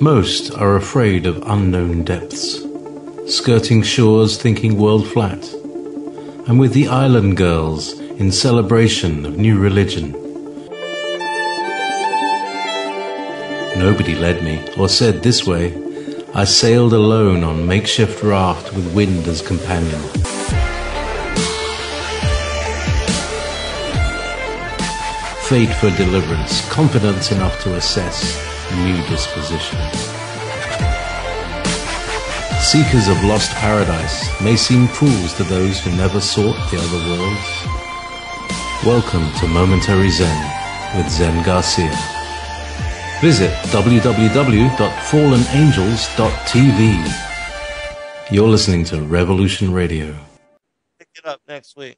Most are afraid of unknown depths, skirting shores thinking world flat. I'm with the island girls in celebration of new religion. Nobody led me or said this way. I sailed alone on makeshift raft with wind as companion. Fate for deliverance, confidence enough to assess new disposition. Seekers of lost paradise may seem fools to those who never sought the other worlds. Welcome to Momentary Zen with Zen Garcia. Visit www.fallenangels.tv. You're listening to Revolution Radio. Pick it up next week.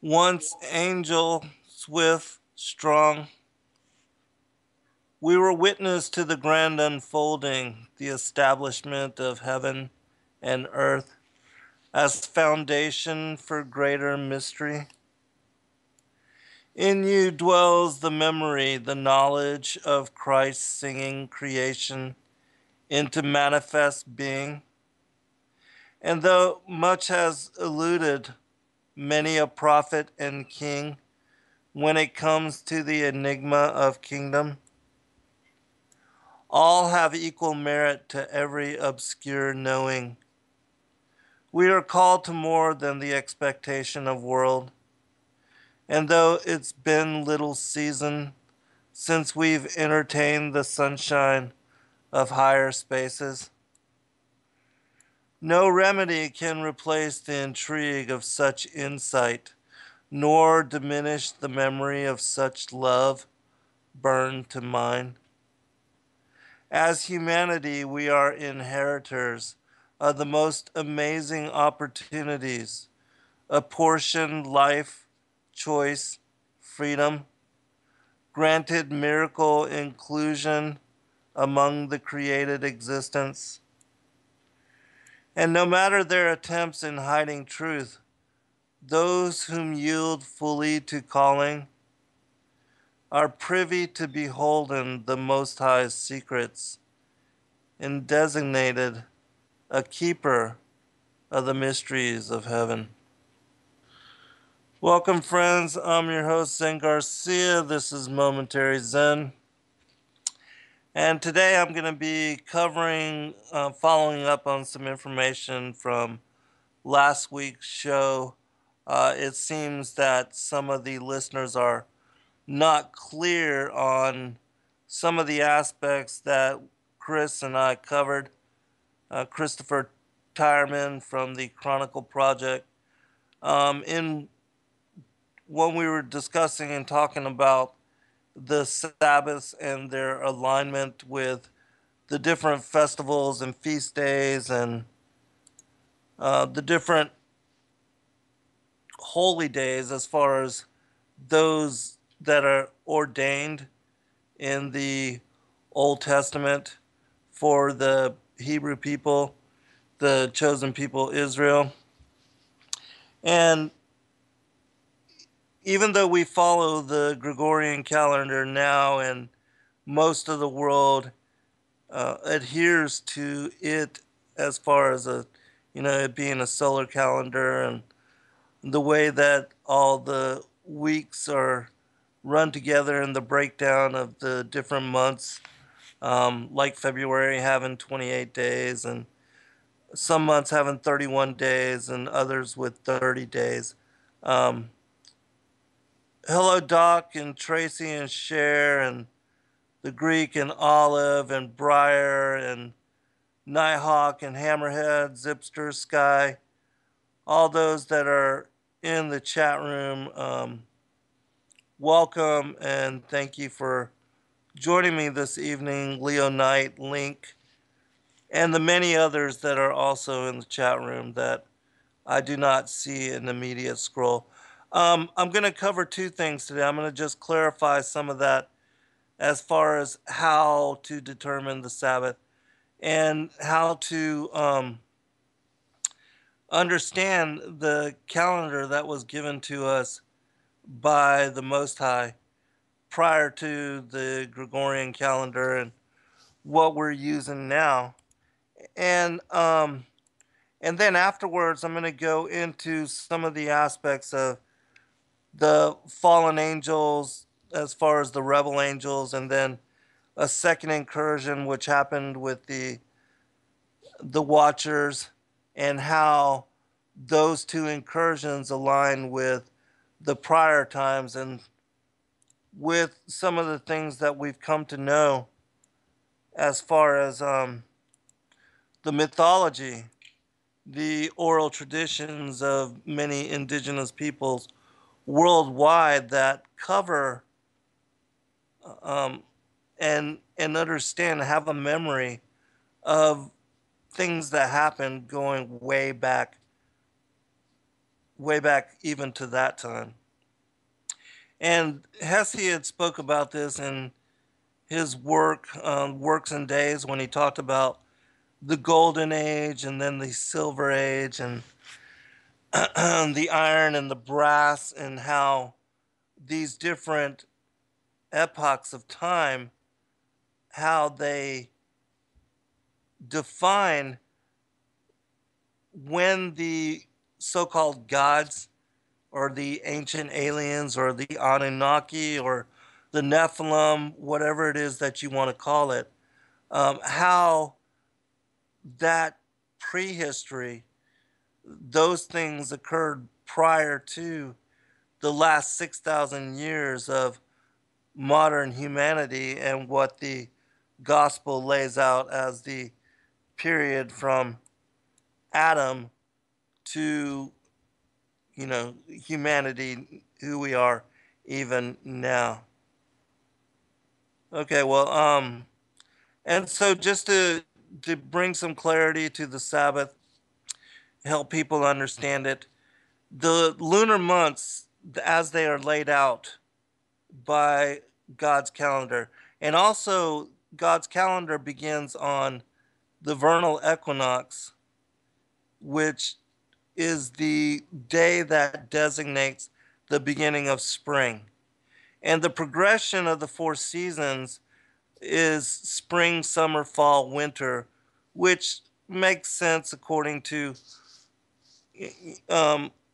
Once angel, swift, strong, we were witness to the grand unfolding, the establishment of heaven and earth as foundation for greater mystery. In you dwells the memory, the knowledge of Christ's singing creation into manifest being. And though much has eluded many a prophet and king when it comes to the enigma of kingdom, all have equal merit to every obscure knowing. We are called to more than the expectation of world. And though it's been little season since we've entertained the sunshine of higher spaces, no remedy can replace the intrigue of such insight, nor diminish the memory of such love burned to mind. As humanity, we are inheritors of the most amazing opportunities, apportioned life, choice, freedom, granted miracle inclusion among the created existence. And no matter their attempts in hiding truth, those whom yield fully to calling are privy to beholden the Most High's secrets, and designated a keeper of the mysteries of heaven. Welcome, friends. I'm your host, Zen Garcia. This is Momentary Zen. And today I'm going to be covering, following up on some information from last week's show. It seems that some of the listeners are not clear on some of the aspects that Chris and I covered. Christopher Tyerman from the Chronicle Project. When we were discussing and talking about the Sabbaths and their alignment with the different festivals and feast days and the different holy days as far as those that are ordained in the Old Testament for the Hebrew people, the chosen people Israel. And even though we follow the Gregorian calendar now and most of the world adheres to it as far as it being a solar calendar and the way that all the weeks are run together in the breakdown of the different months, like February having 28 days and some months having 31 days and others with 30 days. Hello, Doc and Tracy and Cher and the Greek and Olive and Briar and Nighthawk and Hammerhead, Zipster, Sky, all those that are in the chat room. Welcome and thank you for joining me this evening, Leo Knight, Link, and the many others that are also in the chat room that I do not see in the immediate scroll. I'm going to cover two things today. I'm going to just clarify some of that as far as how to determine the Sabbath and how to understand the calendar that was given to us by the Most High prior to the Gregorian calendar and what we're using now. And and then afterwards, I'm going to go into some of the aspects of the fallen angels, as far as the rebel angels, and then a second incursion which happened with the Watchers, and how those two incursions align with the prior times and with some of the things that we've come to know as far as the mythology, the oral traditions of many indigenous peoples worldwide that cover um, and understand, have a memory of things that happened going way back even to that time. And Hesiod spoke about this in his work, Works and Days, when he talked about the Golden Age and then the Silver Age and the iron and the brass, and how these different epochs of time, how they define when the so-called gods or the ancient aliens or the Anunnaki or the Nephilim, whatever it is that you want to call it, how that prehistory, those things occurred prior to the last 6,000 years of modern humanity, and what the gospel lays out as the period from Adam to, humanity, who we are even now. Okay, well, and so just to bring some clarity to the Sabbath, help people understand it, the lunar months as they are laid out by God's calendar, and also God's calendar begins on the vernal equinox, which is the day that designates the beginning of spring. And the progression of the four seasons is spring, summer, fall, winter, which makes sense according to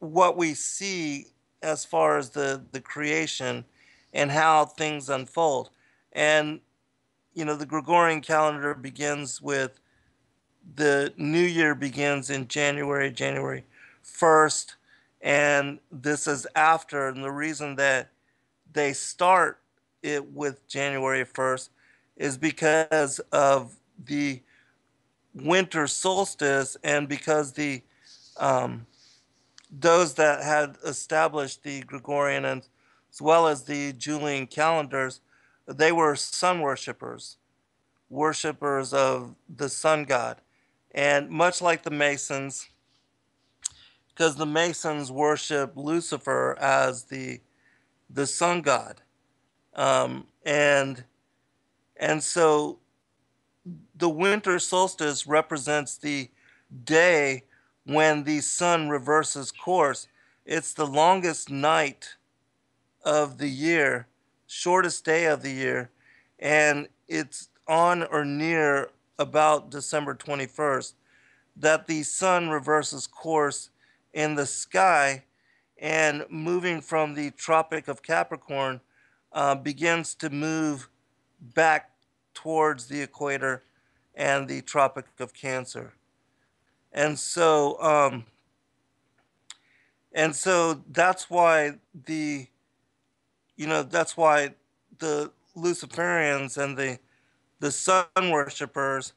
what we see as far as the creation and how things unfold. And, the Gregorian calendar begins with the new year begins in January 1st. And this is after, and the reason that they start it with January 1st is because of the winter solstice, and because the those that had established the Gregorian and as well as the Julian calendars, they were sun worshippers, worshippers of the sun god. And much like the Masons, because the Masons worship Lucifer as the sun god, and so the winter solstice represents the day when the sun reverses course. It's the longest night of the year, shortest day of the year, and it's on or near about December 21st that the sun reverses course in the sky, and moving from the Tropic of Capricorn begins to move back towards the equator and the Tropic of Cancer. And so that's why that's why the Luciferians and the sun worshippers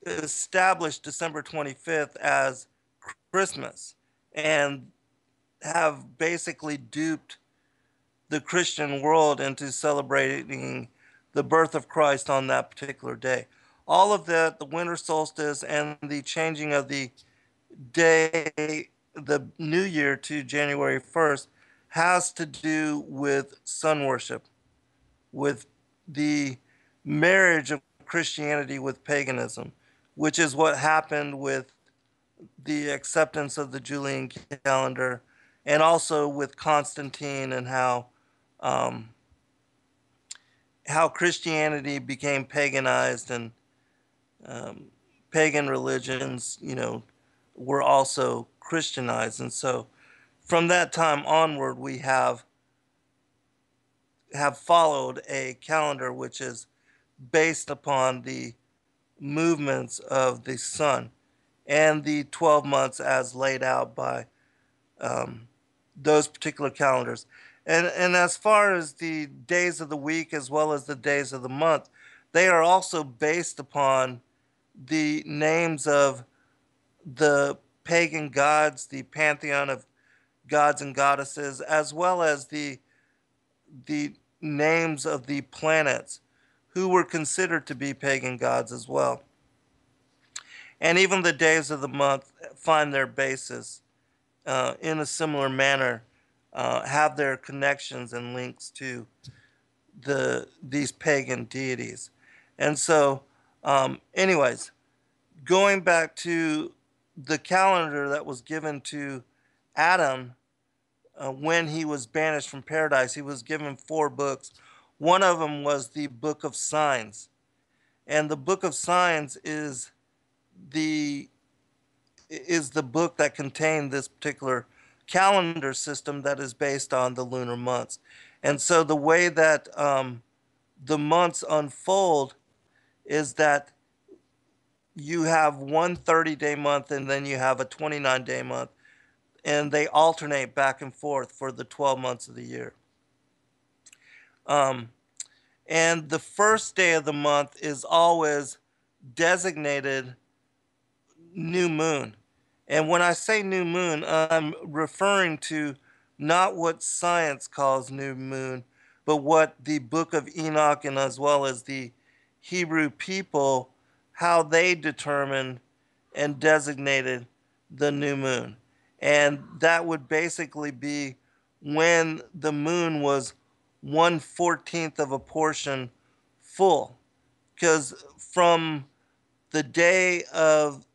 established December 25th as Christmas, and have basically duped the Christian world into celebrating the birth of Christ on that particular day. All of that, the winter solstice and the changing of the day, the new year to January 1st, has to do with sun worship, with the marriage of Christianity with paganism, which is what happened with the acceptance of the Julian calendar, and also with Constantine, and how Christianity became paganized, and pagan religions, were also Christianized. And so from that time onward, we have followed a calendar which is based upon the movements of the sun and the 12 months as laid out by those particular calendars. And as far as the days of the week as well as the days of the month, they are also based upon the names of the pagan gods, the pantheon of gods and goddesses, as well as the names of the planets who were considered to be pagan gods as well. And even the days of the month find their basis in a similar manner, have their connections and links to these pagan deities. And so, anyways, going back to the calendar that was given to Adam when he was banished from paradise, he was given 4 books. One of them was the Book of Signs. And the Book of Signs the is the book that contained this particular calendar system that is based on the lunar months. And so the way that the months unfold is that you have one 30-day month and then you have a 29-day month, and they alternate back and forth for the 12 months of the year. And the first day of the month is always designated new moon. And when I say new moon, I'm referring to not what science calls new moon, but what the Book of Enoch and as well as the Hebrew people, how they determined and designated the new moon. And that would basically be when the moon was 1/14 of a portion full. Because from the day of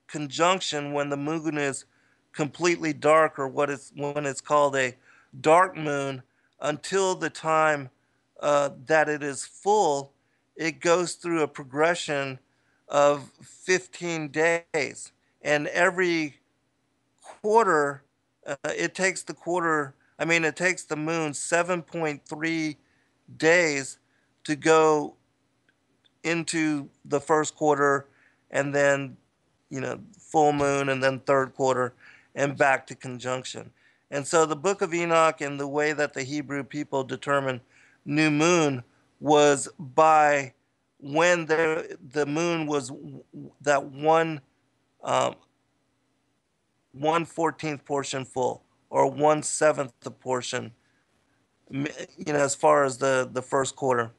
conjunction, when the moon is completely dark, or when it's called a dark moon, until the time that it is full, it goes through a progression of 15 days. And every quarter, it takes it takes the moon 7.3 days to go into the first quarter, and then full moon, and then third quarter, and back to conjunction. And so the Book of Enoch and the way that the Hebrew people determined new moon was by when the moon was that 1/14 portion full, or 1/7 the portion, as far as the first quarter.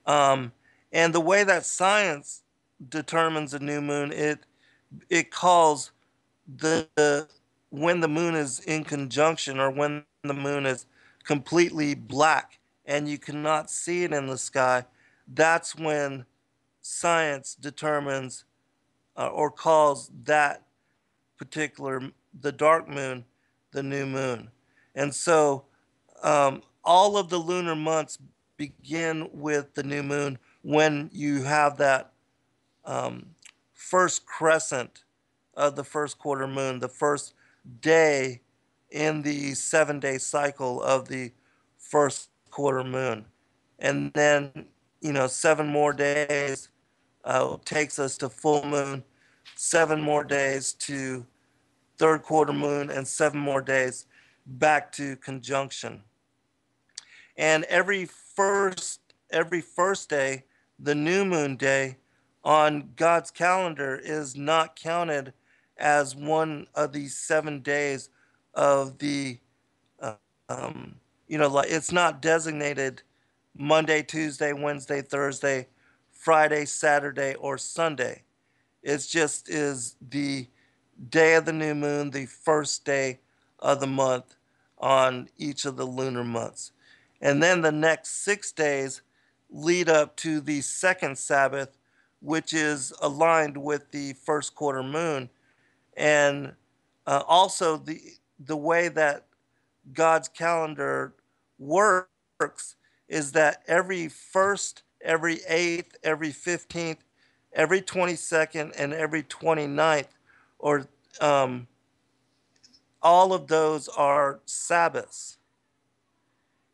And the way that science determines a new moon, it calls the when the moon is in conjunction, or when the moon is completely black and you cannot see it in the sky, that's when science determines or calls that particular, the dark moon, the new moon. And so all of the lunar months begin with the new moon, when you have that first crescent of the first quarter moon, the first day in the 7-day cycle of the first quarter moon. And then, 7 more days takes us to full moon, 7 more days to third quarter moon, and 7 more days back to conjunction. And every first day, the new moon day on God's calendar is not counted as one of these 7 days of the like, it's not designated Monday, Tuesday, Wednesday, Thursday, Friday, Saturday, or Sunday. It just is the day of the new moon, the first day of the month on each of the lunar months. And then the next 6 days lead up to the second Sabbath, which is aligned with the first quarter moon. And also the way that God's calendar works is that every 1st, every 8th, every 15th, every 22nd, and every 29th, or um, all of those are Sabbaths.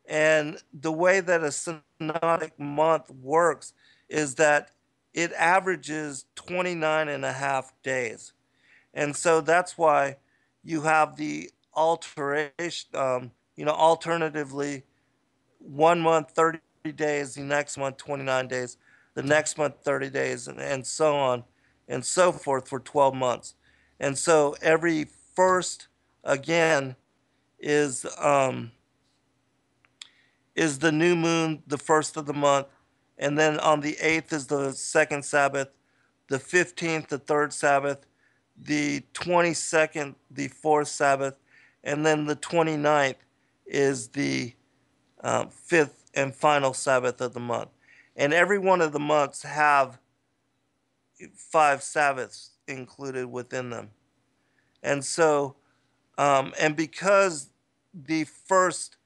And the way that a synodic month works is that it averages 29 and a half days. And so that's why you have the alteration, alternatively, 1 month, 30 days, the next month, 29 days, the next month, 30 days, and so on and so forth for 12 months. And so every first, again, is um, is the new moon, the first of the month, and then on the 8th is the second Sabbath, the 15th, the third Sabbath, the 22nd, the fourth Sabbath, and then the 29th is the fifth and final Sabbath of the month. And every one of the months have 5 Sabbaths included within them. And so, and because the first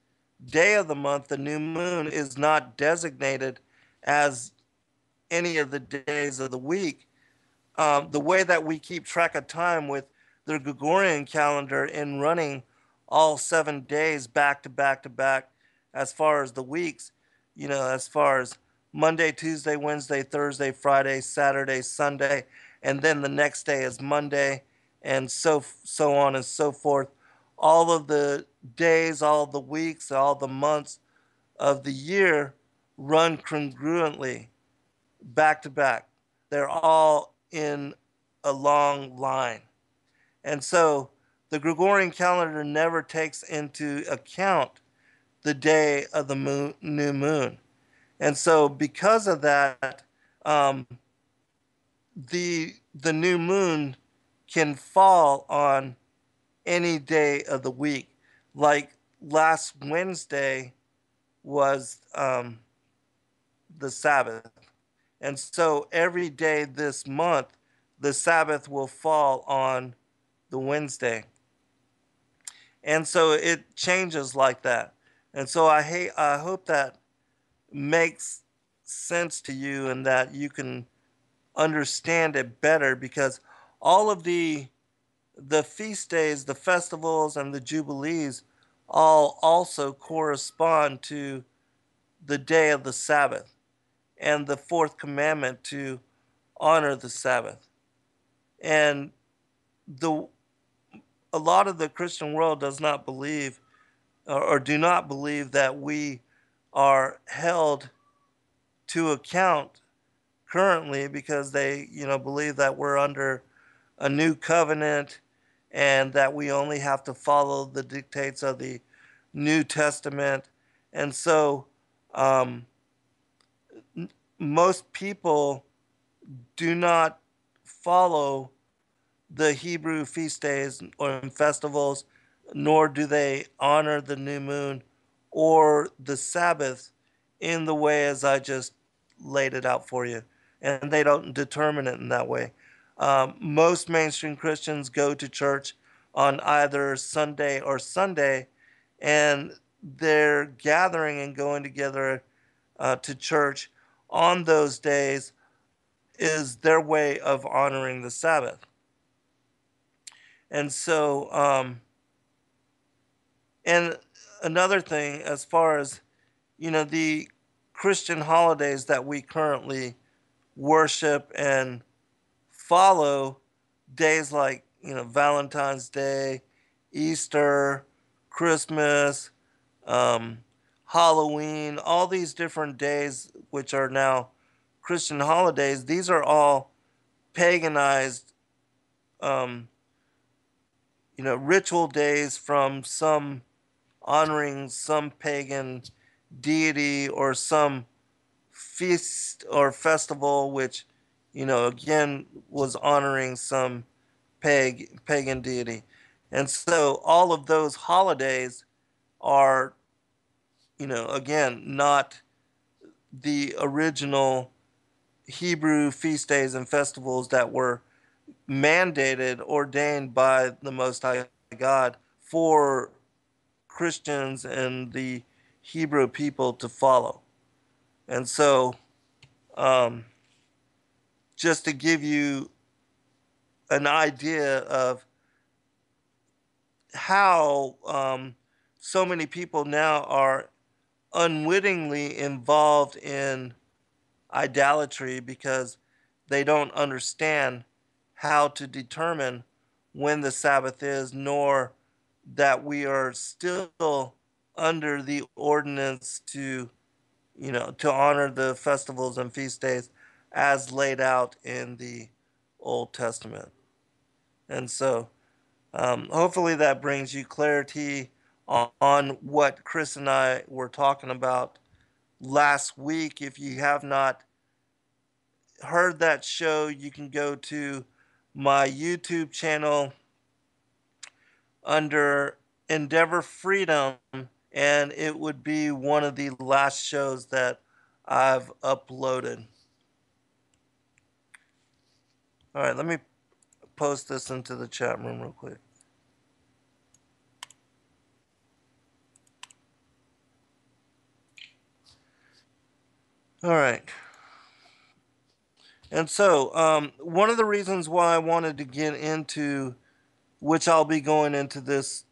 day of the month, the new moon, is not designated as any of the days of the week, the way that we keep track of time with the Gregorian calendar in running all 7 days back to back to back, as far as the weeks, as far as Monday, Tuesday, Wednesday, Thursday, Friday, Saturday, Sunday, and then the next day is Monday, and so on and so forth. All of the days, all the weeks, all the months of the year run congruently back to back. They're all in a long line. And so the Gregorian calendar never takes into account the day of the new moon. And so because of that, um, the new moon can fall on any day of the week. Like last Wednesday was the Sabbath. And so every day this month, the Sabbath will fall on the Wednesday. And so it changes like that. And so I hope that makes sense to you and that you can understand it better, because all of the feast days, the festivals, and the jubilees all also correspond to the day of the Sabbath and the fourth commandment to honor the Sabbath. And the a lot of the Christian world does not believe, or do not believe, that we are held to account currently, because they believe that we're under a new covenant and that we only have to follow the dictates of the New Testament. And so um, most people do not follow the Hebrew feast days or festivals, nor do they honor the new moon or the Sabbath in the way as I just laid it out for you. And they don't determine it in that way. Most mainstream Christians go to church on either Sunday or Sunday, and they're gathering and going together to church on those days is their way of honoring the Sabbath. And so, and another thing, as far as, the Christian holidays that we currently worship and follow, days like, Valentine's Day, Easter, Christmas, um, Halloween, all these different days, which are now Christian holidays, these are all paganized, um, ritual days from some honoring some pagan deity or some feast or festival, which, again, was honoring some pagan deity. And so all of those holidays are, again, not the original Hebrew feast days and festivals that were mandated, ordained by the Most High God for Christians and the Hebrew people to follow. And so, um, just to give you an idea of how so many people now are unwittingly involved in idolatry because they don't understand how to determine when the Sabbath is, nor that we are still under the ordinance to, to honor the festivals and feast days as laid out in the Old Testament. And so, hopefully, that brings you clarity on what Chris and I were talking about last week. If you have not heard that show, you can go to my YouTube channel under Endeavor Freedom, and it would be one of the last shows that I've uploaded. All right, let me post this into the chat room real quick. All right. And so, one of the reasons why I wanted to get into, which I'll be going into this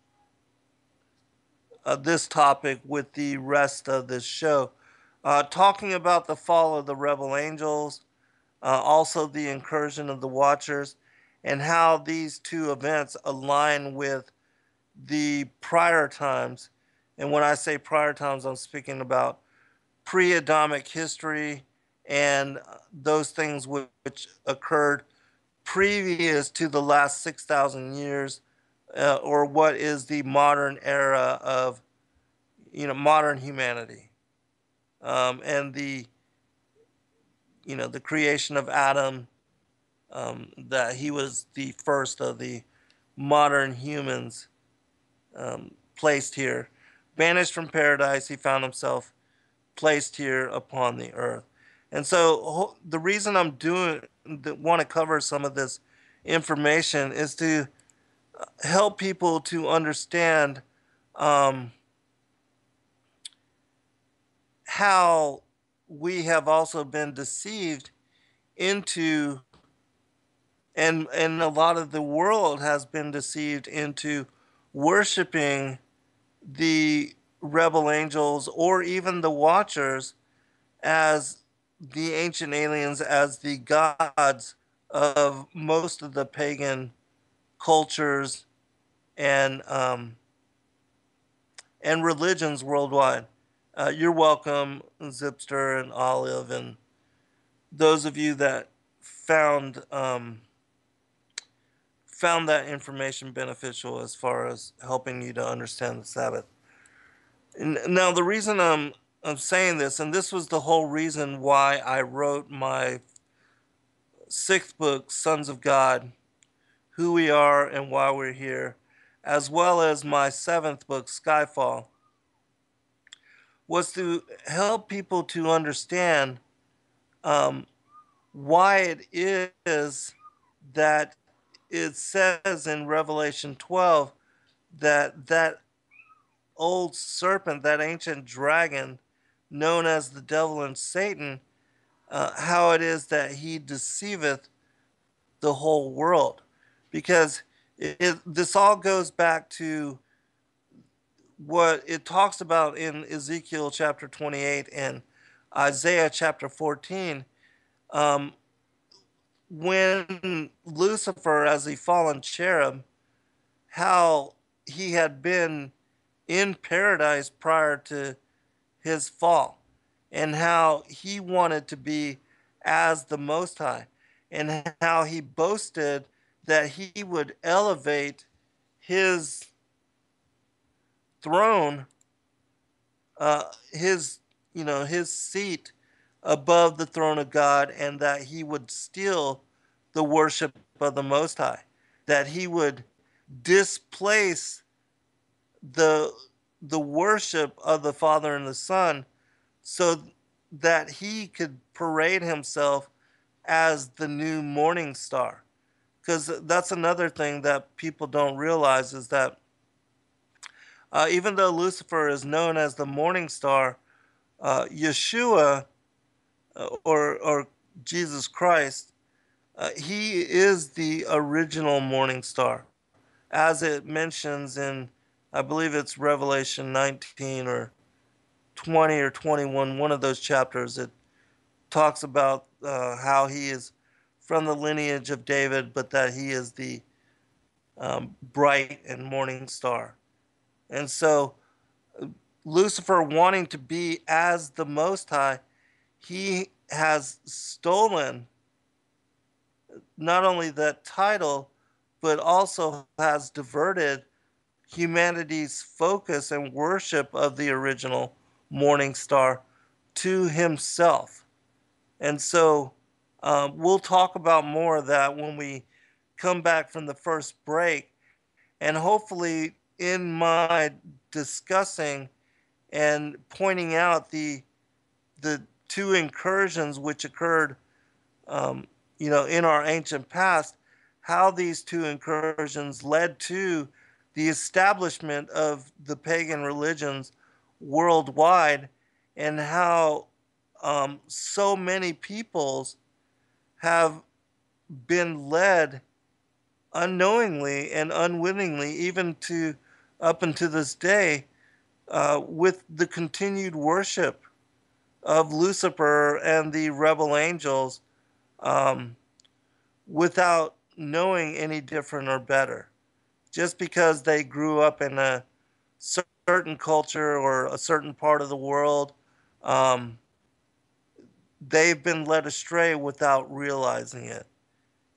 topic with the rest of this show, talking about the fall of the rebel angels, also the incursion of the Watchers, and how these two events align with the prior times. And when I say prior times, I'm speaking about pre-Adamic history and those things which occurred previous to the last 6,000 years, or what is the modern era of, modern humanity, and the creation of Adam, that he was the first of the modern humans, placed here. Banished from paradise, he found himself placed here upon the earth. And so the reason I'm want to cover some of this information is to help people to understand how we have also been deceived into, and a lot of the world has been deceived into worshiping the rebel angels or even the Watchers as the ancient aliens, as the gods of most of the pagan cultures and religions worldwide. You're welcome, Zipster and Olive, and those of you that found found that information beneficial as far as helping you to understand the Sabbath. Now, the reason I'm saying this, and this was the whole reason why I wrote my sixth book, Sons of God, Who We Are and Why We're Here, as well as my seventh book, Skyfall, was to help people to understand why it is that it says in Revelation 12 that that old serpent, that ancient dragon known as the devil and Satan, how it is that he deceiveth the whole world. Because this all goes back to what it talks about in Ezekiel chapter 28 and Isaiah chapter 14. When Lucifer, as a fallen cherub, how he had been in paradise prior to his fall, and how he wanted to be as the Most High, and how he boasted that he would elevate his throne, his seat above the throne of God, and that he would steal the worship of the Most High, that he would displace the worship of the Father and the Son, so that he could parade himself as the new morning star. Because that's another thing that people don't realize, is that Even though Lucifer is known as the morning star, Yeshua or Jesus Christ, he is the original morning star, as it mentions in, I believe it's Revelation 19 or 20 or 21, one of those chapters. It talks about how he is from the lineage of David, but that he is the bright and morning star. And so Lucifer, wanting to be as the Most High, he has stolen not only that title, but also has diverted humanity's focus and worship of the original morning star to himself. And so we'll talk about more of that when we come back from the first break. And hopefully, in my discussing and pointing out the two incursions which occurred, um, in our ancient past, how these two incursions led to the establishment of the pagan religions worldwide, and how so many peoples have been led unknowingly and unwittingly, even to up until this day, with the continued worship of Lucifer and the rebel angels, um, without knowing any different or better. Just because they grew up in a certain culture or a certain part of the world, um, they've been led astray without realizing it.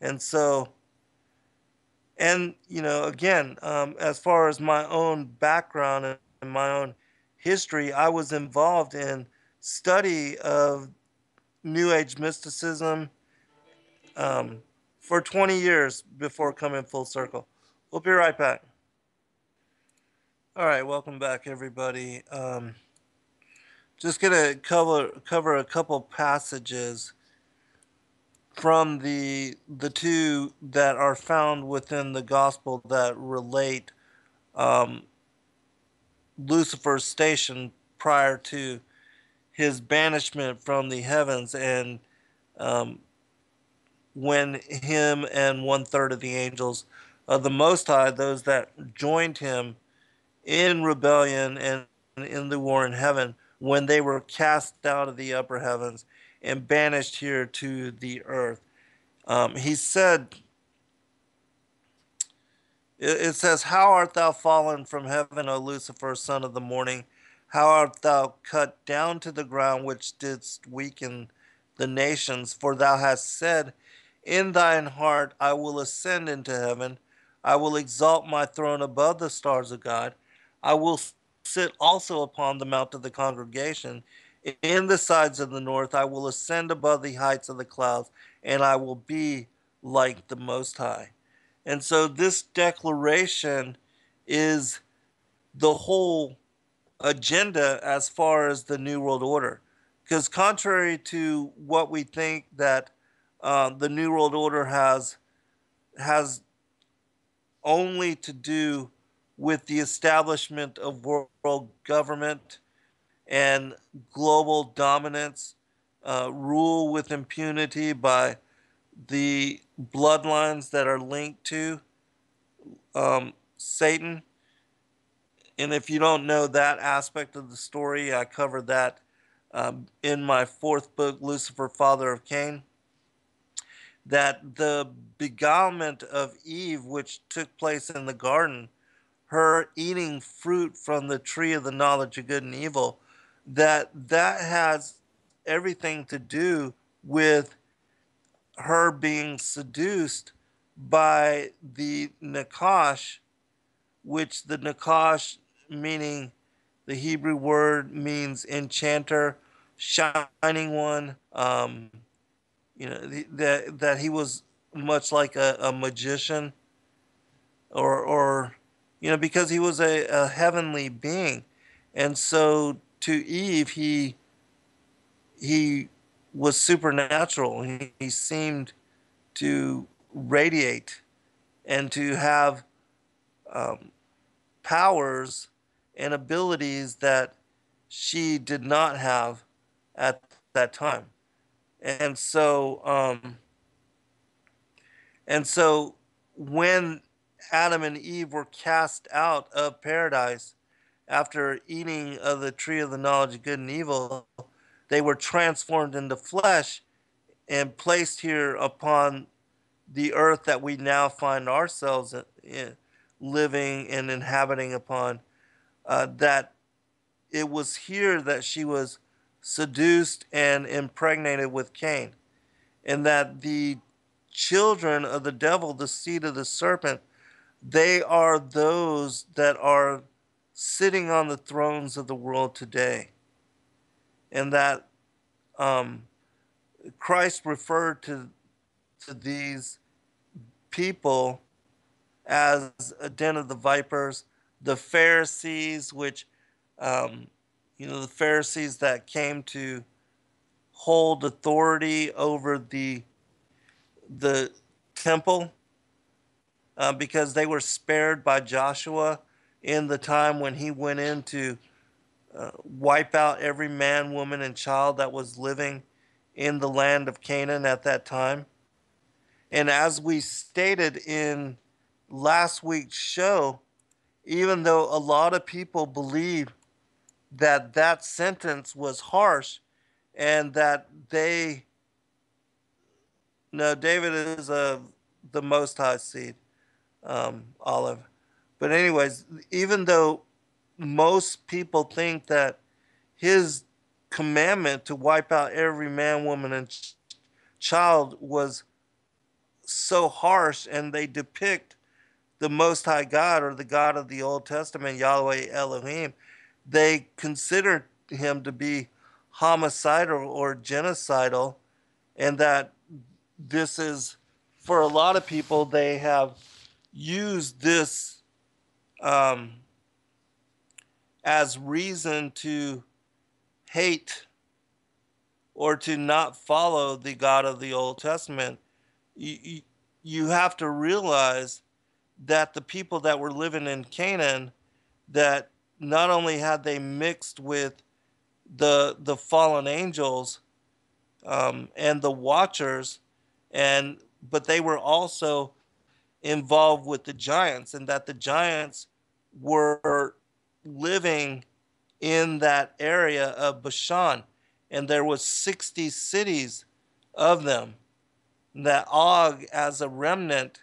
And so, and again, as far as my own background and my own history, I was involved in study of New Age mysticism, um, for 20 years before coming full circle. We'll be right back. All right, welcome back, everybody. Just gonna cover a couple passages from the two that are found within the gospel that relate um, Lucifer's station prior to his banishment from the heavens, and um, when him and one third of the angels of the Most High, those that joined him in rebellion and in the war in heaven, when they were cast out of the upper heavens and banished here to the earth. He said, it says, "How art thou fallen from heaven, O Lucifer, son of the morning? How art thou cut down to the ground, which didst weaken the nations? For thou hast said in thine heart, I will ascend into heaven. I will exalt my throne above the stars of God. I will sit also upon the mount of the congregation. In the sides of the north, I will ascend above the heights of the clouds, and I will be like the Most High." And so this declaration is the whole agenda as far as the New World Order. Because contrary to what we think that the New World Order has only to do with the establishment of world government and global dominance, rule with impunity by the bloodlines that are linked to Satan. And if you don't know that aspect of the story, I covered that in my fourth book, Lucifer, Father of Cain. That the beguilement of Eve, which took place in the garden, her eating fruit from the tree of the knowledge of good and evil, that has everything to do with her being seduced by the Nakash, which the Nakash, meaning the Hebrew word, means enchanter, shining one. That he was much like a magician, or because he was a heavenly being, and so to Eve he was supernatural. He seemed to radiate and to have powers and abilities that she did not have at that time. And so, and so when Adam and Eve were cast out of paradise after eating of the tree of the knowledge of good and evil, they were transformed into flesh and placed here upon the earth that we now find ourselves living and inhabiting upon. That it was here that she was seduced and impregnated with Cain, and that the children of the devil, the seed of the serpent, they are those that are sitting on the thrones of the world today. And that um, Christ referred to these people as a den of the vipers, the Pharisees, which, um, the Pharisees that came to hold authority over the temple, because they were spared by Joshua in the time when he went in to wipe out every man, woman, and child that was living in the land of Canaan at that time. And as we stated in last week's show, even though a lot of people believe that that sentence was harsh and that they, no, David is the Most High seed, Olive. But anyways, even though most people think that his commandment to wipe out every man, woman, and child was so harsh, and they depict the Most High God, or the God of the Old Testament, Yahweh Elohim, they consider him to be homicidal or genocidal, and that this is, for a lot of people, they have used this um, as reason to hate or to not follow the God of the Old Testament. You have to realize that the people that were living in Canaan, that not only had they mixed with the fallen angels, and the watchers, and but they were also involved with the giants, and that the giants were living in that area of Bashan, and there was 60 cities of them. That Og, as a remnant,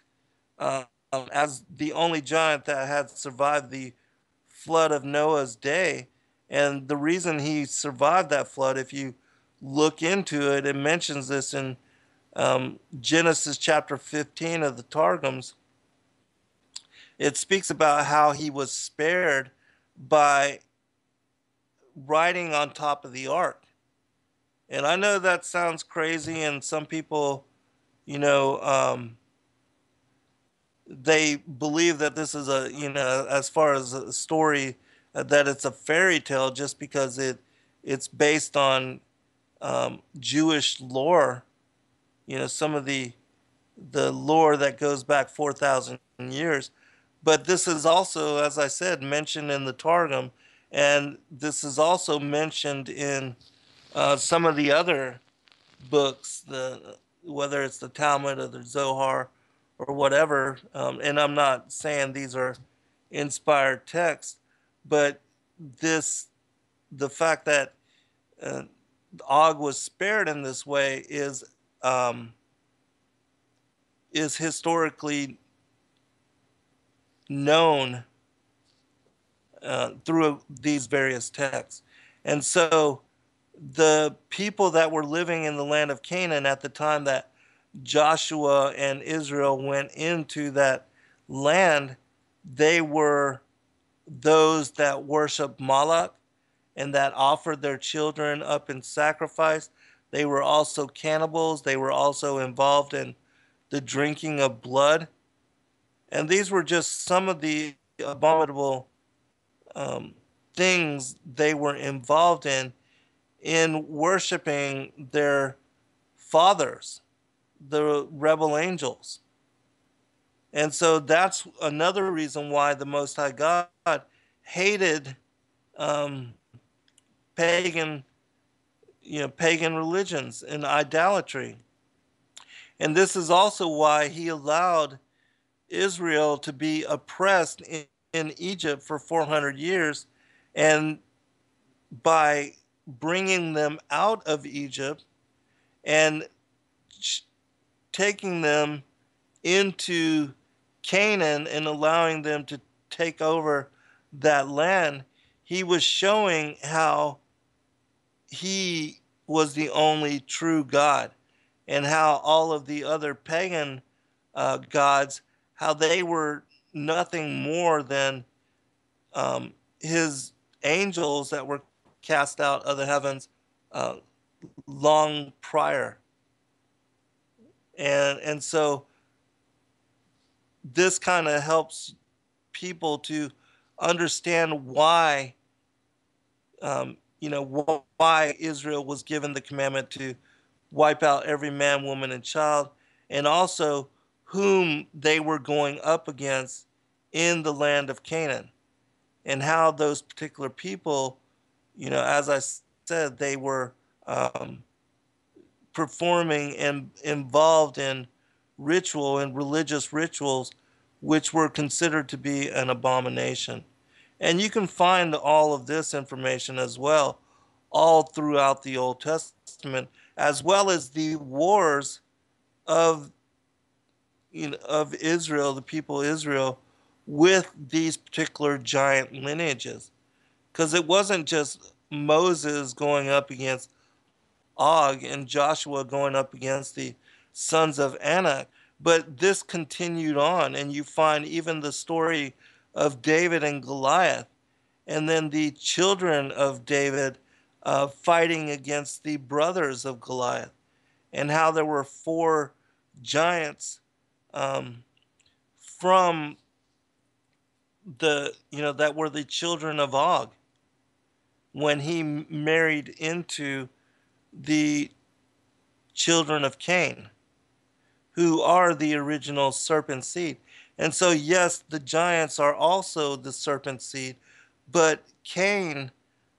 as the only giant that had survived the flood of Noah's day, and the reason he survived that flood, if you look into it, it mentions this in Genesis chapter 15 of the Targums. It speaks about how he was spared by riding on top of the ark. And I know that sounds crazy, and some people, you know, they believe that this is a, as far as a story, that it's a fairy tale just because it's based on Jewish lore. Some of the lore that goes back 4,000 years. But this is also, as I said, mentioned in the Targum, and this is also mentioned in some of the other books, whether it's the Talmud or the Zohar or whatever. And I'm not saying these are inspired texts, but the fact that Og was spared in this way is historically known through these various texts. And so the people that were living in the land of Canaan at the time that Joshua and Israel went into that land, they were those that worshiped Moloch and that offered their children up in sacrifice. They were also cannibals. They were also involved in the drinking of blood. And these were just some of the abominable things they were involved in worshiping their fathers, the rebel angels. And so that's another reason why the Most High God hated um, pagan, pagan religions and idolatry. And this is also why he allowed Israel to be oppressed in Egypt for 400 years. And by bringing them out of Egypt and taking them into Canaan and allowing them to take over that land, he was showing how he was the only true God, and how all of the other pagan gods, how they were nothing more than his angels that were cast out of the heavens uh, long prior. And so this kind of helps people to understand why why Israel was given the commandment to wipe out every man, woman, and child, and also whom they were going up against in the land of Canaan, and how those particular people, as I said, they were performing and involved in ritual and religious rituals, which were considered to be an abomination. And you can find all of this information as well, all throughout the Old Testament, as well as the wars of of Israel, the people of Israel, with these particular giant lineages. Because it wasn't just Moses going up against Og and Joshua going up against the sons of Anak, but this continued on, and you find even the story of David and Goliath, and then the children of David fighting against the brothers of Goliath, and how there were four giants um, from that were the children of Og when he married into the children of Cain, who are the original serpent seed. And so, yes, the giants are also the serpent seed, but Cain,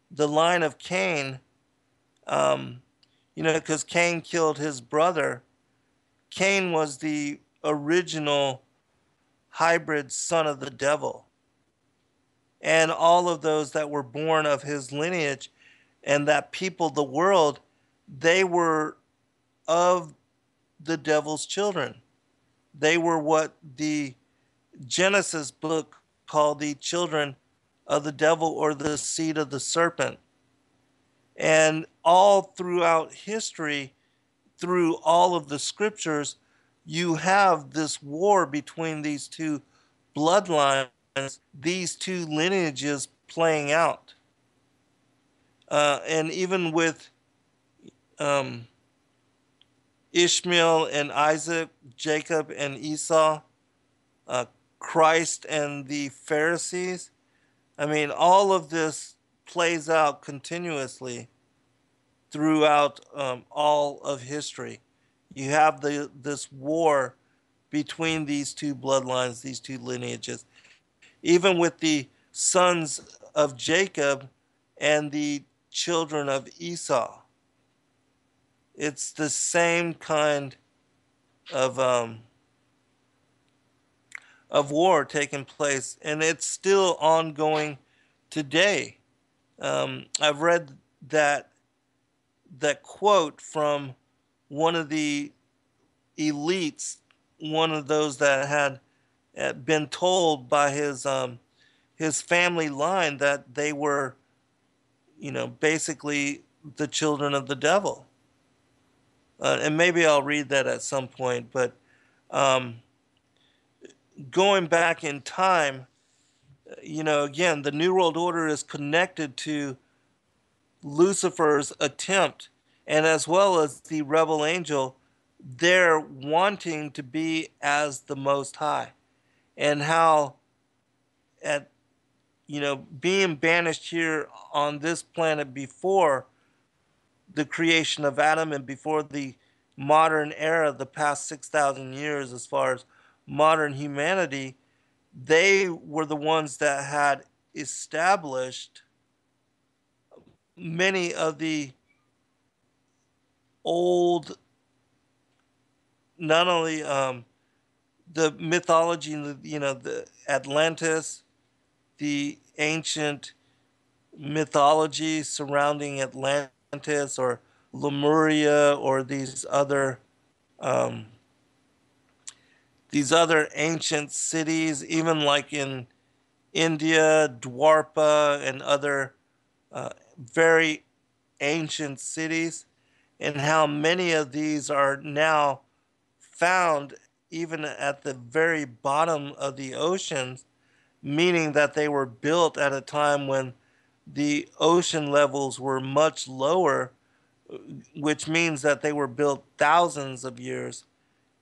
the line of Cain, because Cain killed his brother, Cain was the original hybrid son of the devil. And all of those that were born of his lineage and that peopled the world, they were of the devil's children. They were what the Genesis book called the children of the devil, or the seed of the serpent. And all throughout history, through all of the scriptures, you have this war between these two bloodlines, these two lineages playing out. And even with Ishmael and Isaac, Jacob and Esau, Christ and the Pharisees. I mean, all of this plays out continuously throughout all of history. You have this war between these two bloodlines, these two lineages. Even with the sons of Jacob and the children of Esau, it's the same kind of war taking place, and it's still ongoing today. I've read that quote from one of the elites, one of those that had been told by his family line that they were, basically the children of the devil. And maybe I'll read that at some point, but going back in time, again, the New World Order is connected to Lucifer's attempt, and as well as the rebel angel, they're wanting to be as the Most High, and how at being banished here on this planet before the creation of Adam and before the modern era, the past 6,000 years, as far as modern humanity, they were the ones that had established many of the old, not only the mythology, the Atlantis, the ancient mythology surrounding Atlantis or Lemuria or um, these other ancient cities, even like in India, Dwarpa, and other very ancient cities, and how many of these are now found even at the very bottom of the oceans, meaning that they were built at a time when the ocean levels were much lower, which means that they were built thousands of years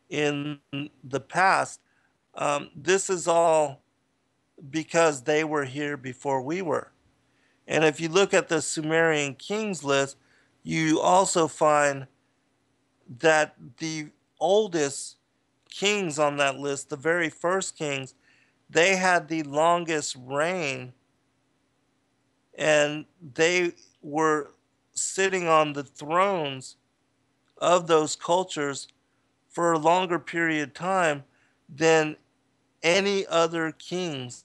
in the past. This is all because they were here before we were. And if you look at the Sumerian kings list, you also find that the oldest kings on that list, the very first kings, they had the longest reign, and they were sitting on the thrones of those cultures for a longer period of time than any other kings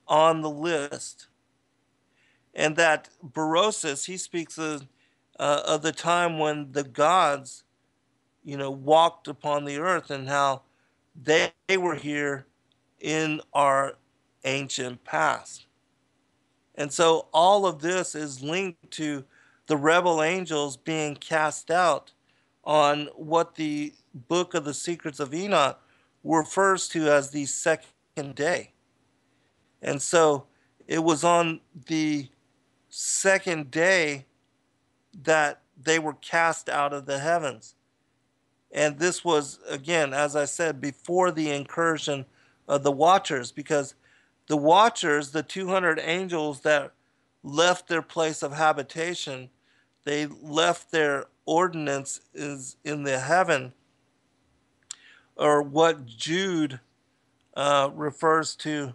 on the list. And that Berosus, he speaks of the time when the gods, walked upon the earth and how they were here in our ancient past. And so all of this is linked to the rebel angels being cast out on what the book of the secrets of Enoch refers to as the second day. And so it was on the second day that they were cast out of the heavens. And this was, again, as I said, before the incursion of the Watchers, because the Watchers, the 200 angels that left their place of habitation, they left their ordinance is in the heaven, or what Jude refers to.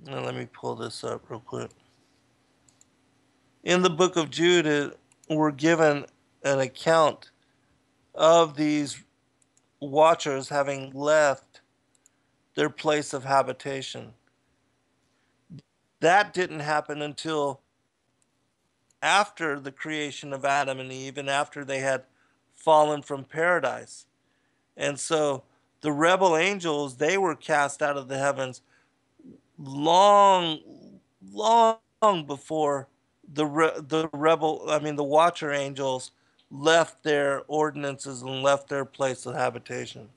Now, let me pull this up real quick. In the book of Jude, we're given an account of these Watchers having left their place of habitation. That didn't happen until after the creation of Adam and Eve and after they had fallen from paradise. And so the rebel angels, they were cast out of the heavens long, long before the Watcher angels left their ordinances and left their place of habitation.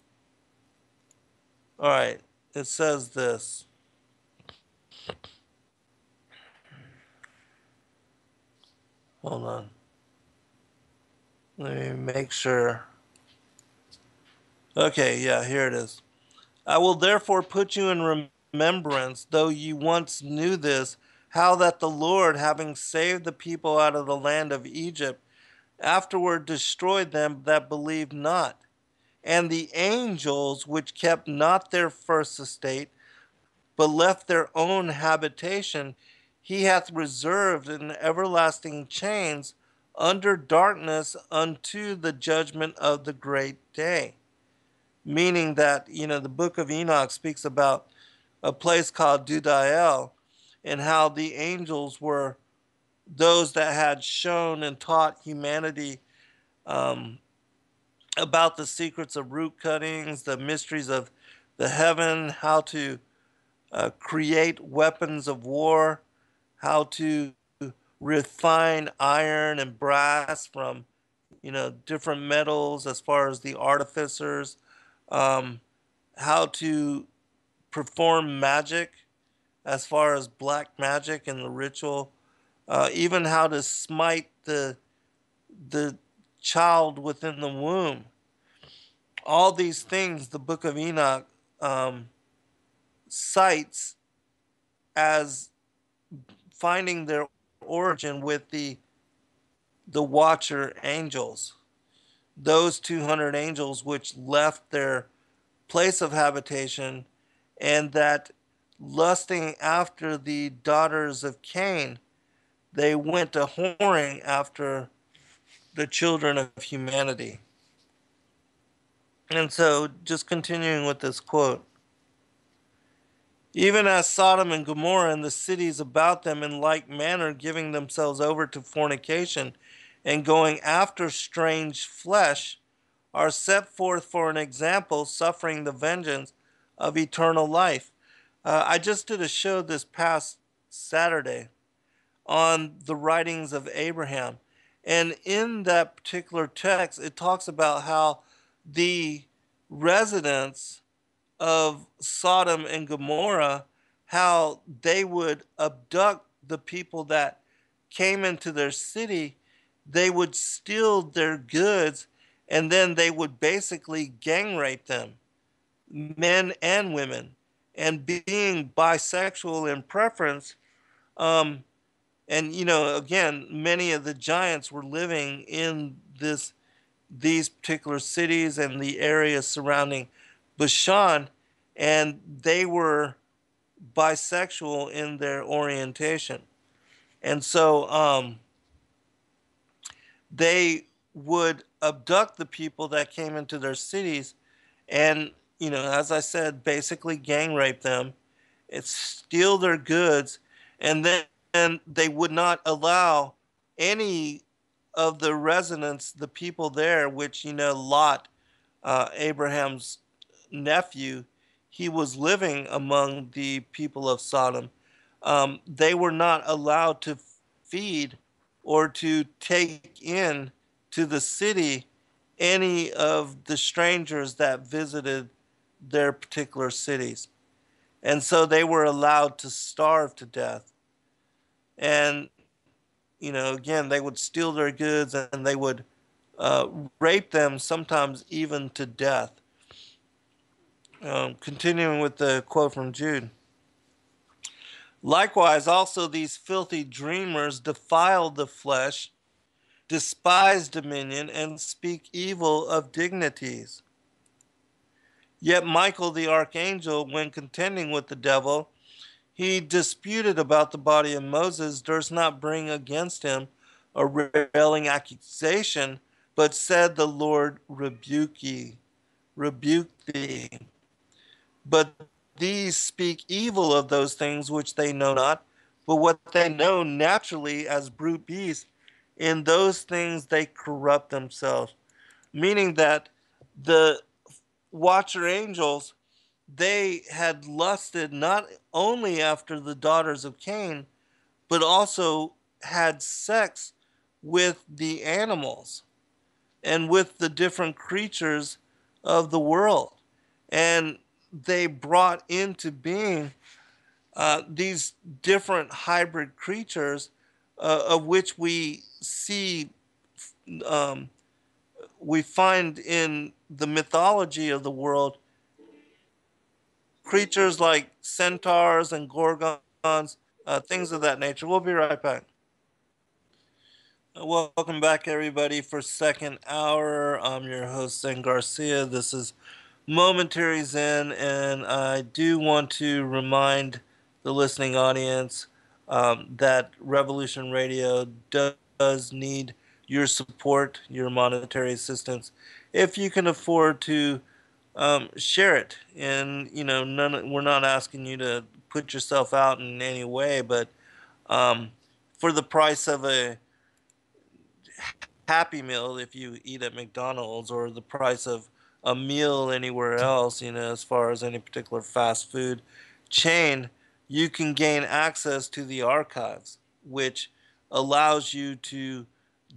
All right, it says this. Hold on. Let me make sure. Okay, yeah, here it is. I will therefore put you in remembrance, though you once knew this, how that the Lord, having saved the people out of the land of Egypt, afterward destroyed them that believed not. And the angels which kept not their first estate, but left their own habitation, he hath reserved in everlasting chains under darkness unto the judgment of the great day. Meaning that, the book of Enoch speaks about a place called Dudael and how the angels were those that had shown and taught humanity um, about the secrets of root cuttings, the mysteries of the heaven, how to create weapons of war, how to refine iron and brass from, different metals as far as the artificers, um, how to perform magic as far as black magic and the ritual, even how to smite the child within the womb. All these things the book of Enoch cites as finding their origin with the Watcher angels, those 200 angels which left their place of habitation, and that lusting after the daughters of Cain, they went to whoring after the children of humanity. And so, just continuing with this quote, even as Sodom and Gomorrah and the cities about them in like manner giving themselves over to fornication and going after strange flesh, are set forth for an example, suffering the vengeance of eternal life. I just did a show this past Saturday on the writings of Abraham. And in that particular text, it talks about how the residents of Sodom and Gomorrah, how they would abduct the people that came into their city, they would steal their goods, and then they would basically gang rape them, men and women. And being bisexual in preference, and again, many of the giants were living in these particular cities and the areas surrounding Bashan, and they were bisexual in their orientation. And so they would abduct the people that came into their cities and, as I said, basically gang rape them, and steal their goods, and then they would not allow any of the residents, the people there, which, Lot, Abraham's nephew, he was living among the people of Sodom. They were not allowed to feed or to take in to the city any of the strangers that visited their particular cities. And so they were allowed to starve to death. And, again, they would steal their goods and they would rape them, sometimes even to death. Continuing with the quote from Jude. Likewise, also these filthy dreamers defile the flesh, despise dominion, and speak evil of dignities. Yet Michael the archangel, when contending with the devil, he disputed about the body of Moses, durst not bring against him a railing accusation, but said, the Lord rebuke thee. But these speak evil of those things which they know not, but what they know naturally as brute beasts, in those things they corrupt themselves. Meaning that the watcher angels, they had lusted not only after the daughters of Cain, but also had sex with the animals and with the different creatures of the world. And they brought into being these different hybrid creatures of which we see, we find in the mythology of the world creatures like centaurs and gorgons, things of that nature. We'll be right back. Welcome back, everybody, for second hour. I'm your host, Zen Garcia. This is Momentary Zen, and I do want to remind the listening audience that Revolution Radio does need your support, your monetary assistance. If you can afford to share it, and we're not asking you to put yourself out in any way, but for the price of a Happy Meal if you eat at McDonald's, or the price of a meal anywhere else, as far as any particular fast food chain, you can gain access to the archives, which allows you to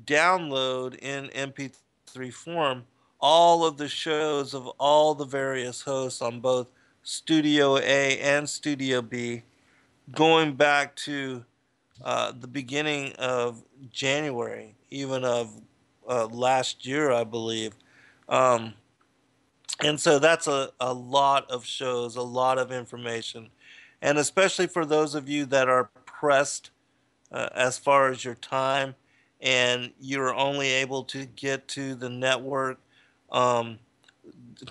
download in MP3 form all of the shows of all the various hosts on both Studio A and Studio B, going back to the beginning of January, even of last year, I believe. Um, and so that's a lot of shows, a lot of information. And especially for those of you that are pressed as far as your time, and you're only able to get to the network um,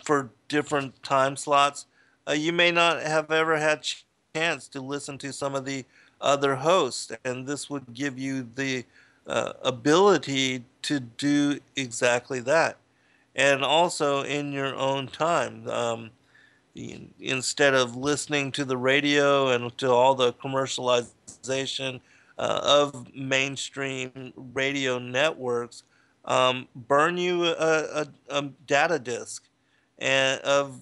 for different time slots, you may not have ever had chance to listen to some of the other hosts, and this would give you the ability to do exactly that, and also in your own time. Instead of listening to the radio and to all the commercialization of mainstream radio networks, burn you a data disk and of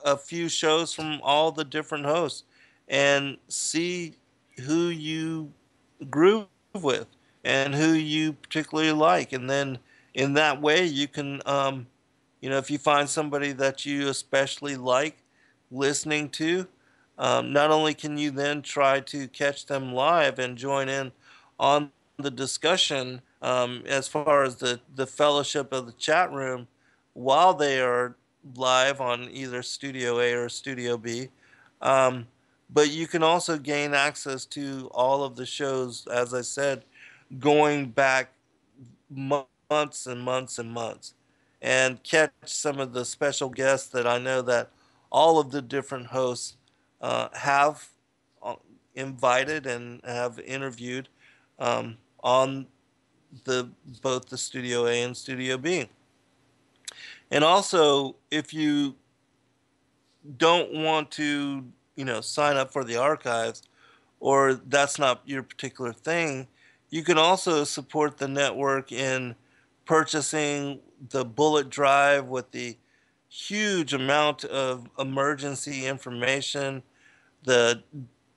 a few shows from all the different hosts and see who you groove with and who you particularly like. And then in that way, you can, if you find somebody that you especially like listening to, not only can you then try to catch them live and join in on the discussion as far as the fellowship of the chat room while they are live on either Studio A or Studio B. Um, but you can also gain access to all of the shows, as I said, going back months and months and months, and catch some of the special guests that I know that all of the different hosts have uh, invited and have interviewed on the both the Studio A and Studio B. And also, if you don't want to, sign up for the archives, or that's not your particular thing, you can also support the network in purchasing the bullet drive with the huge amount of emergency information, the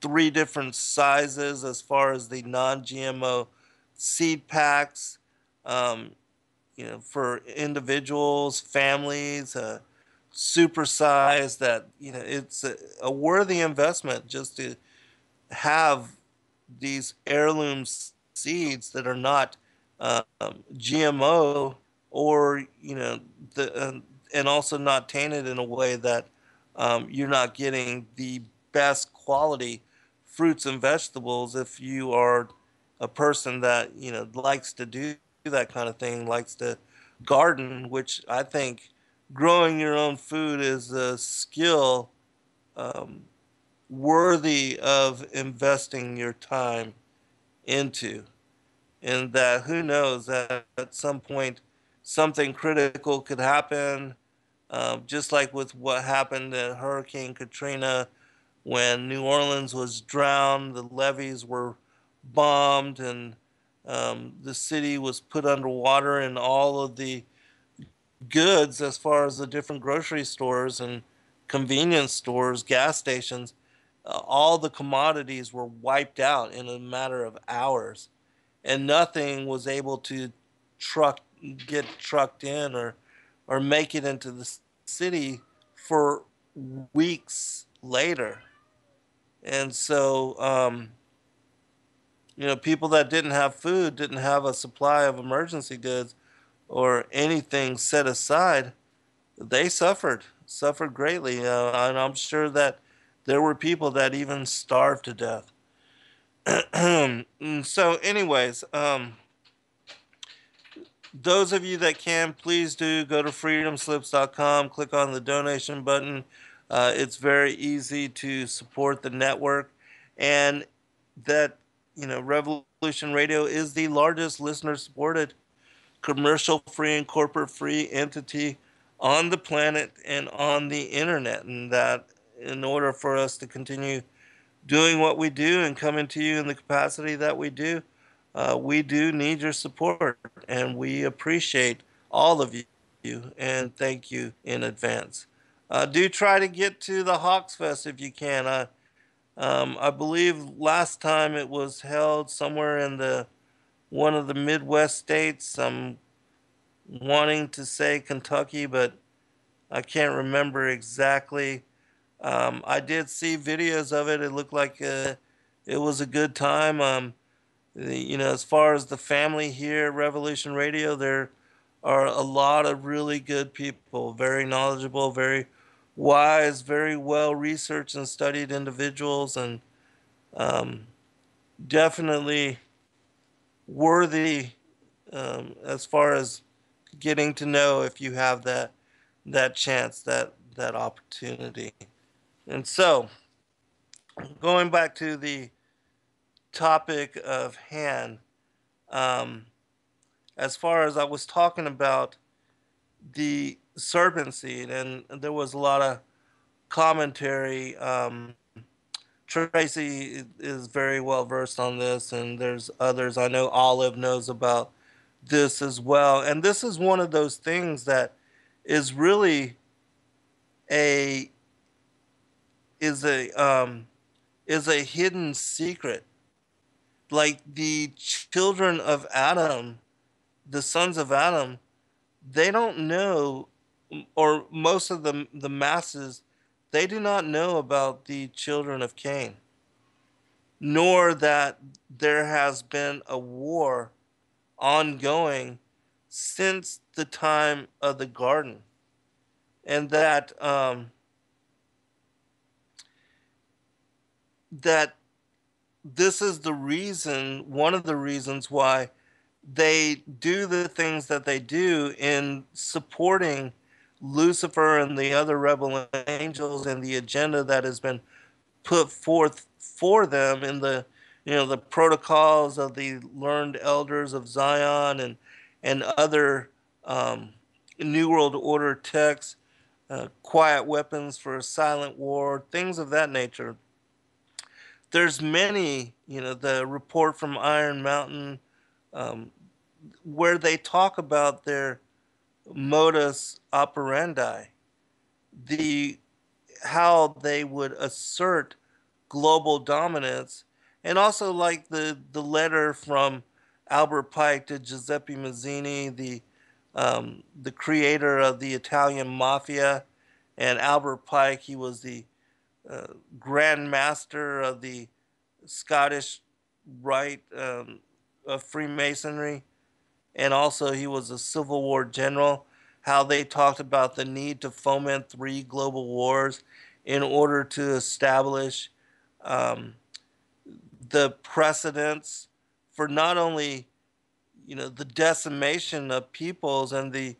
three different sizes as far as the non-GMO seed packs, um, for individuals, families, super size that, it's a worthy investment just to have these heirloom seeds that are not GMO, or and also not tainted in a way that you're not getting the best quality fruits and vegetables. If you are a person that likes to do that kind of thing, likes to garden, which I think growing your own food is a skill um, worthy of investing your time into. And that who knows that at some point something critical could happen, just like with what happened at Hurricane Katrina when New Orleans was drowned, the levees were bombed, and the city was put underwater, and all of the goods, as far as the different grocery stores and convenience stores, gas stations, all the commodities were wiped out in a matter of hours, and nothing was able to truck get trucked in or make it into the city for weeks later. And so, people that didn't have food, didn't have a supply of emergency goods or anything set aside, they suffered greatly. And I'm sure that there were people that even starved to death. So, anyways, those of you that can, please do go to freedomslips.com, click on the donation button. It's very easy to support the network, and that, Revolution Radio is the largest listener supported commercial free and corporate free entity on the planet and on the internet. And that in order for us to continue doing what we do and coming to you in the capacity that we do need your support, and we appreciate all of you, and thank you in advance. Do try to get to the Hawks Fest if you can. I believe last time it was held somewhere in the one of the Midwest states. I'm wanting to say Kentucky, but I can't remember exactly. I did see videos of it. It looked like it was a good time. As far as the family here at Revolution Radio, there are a lot of really good people, very knowledgeable, very wise, very well researched and studied individuals, and um, definitely worthy as far as getting to know if you have that chance, that opportunity. And so, going back to the topic of hand. Um, as far as I was talking about the serpent seed, and there was a lot of commentary. Tracy is very well versed on this, and there's others. I know Olive knows about this as well. And this is one of those things that is really a is a is a hidden secret. Like the children of Adam, the sons of Adam, they don't know, or most of the masses, they do not know about the children of Cain, nor that there has been a war ongoing since the time of the garden, and that that this is the reason, one of the reasons why they do the things that they do in supporting Lucifer and the other rebel angels and the agenda that has been put forth for them in the, the protocols of the learned elders of Zion, and other um, New World Order texts, quiet weapons for a silent war, things of that nature. There's many, the report from Iron Mountain, um, where they talk about their modus operandi, the how they would assert global dominance, and also like the letter from Albert Pike to Giuseppe Mazzini, the creator of the Italian mafia, and Albert Pike, he was the uh, Grand Master of the Scottish Rite of Freemasonry, and also he was a Civil War general. How they talked about the need to foment three global wars in order to establish um, the precedents for not only the decimation of peoples and the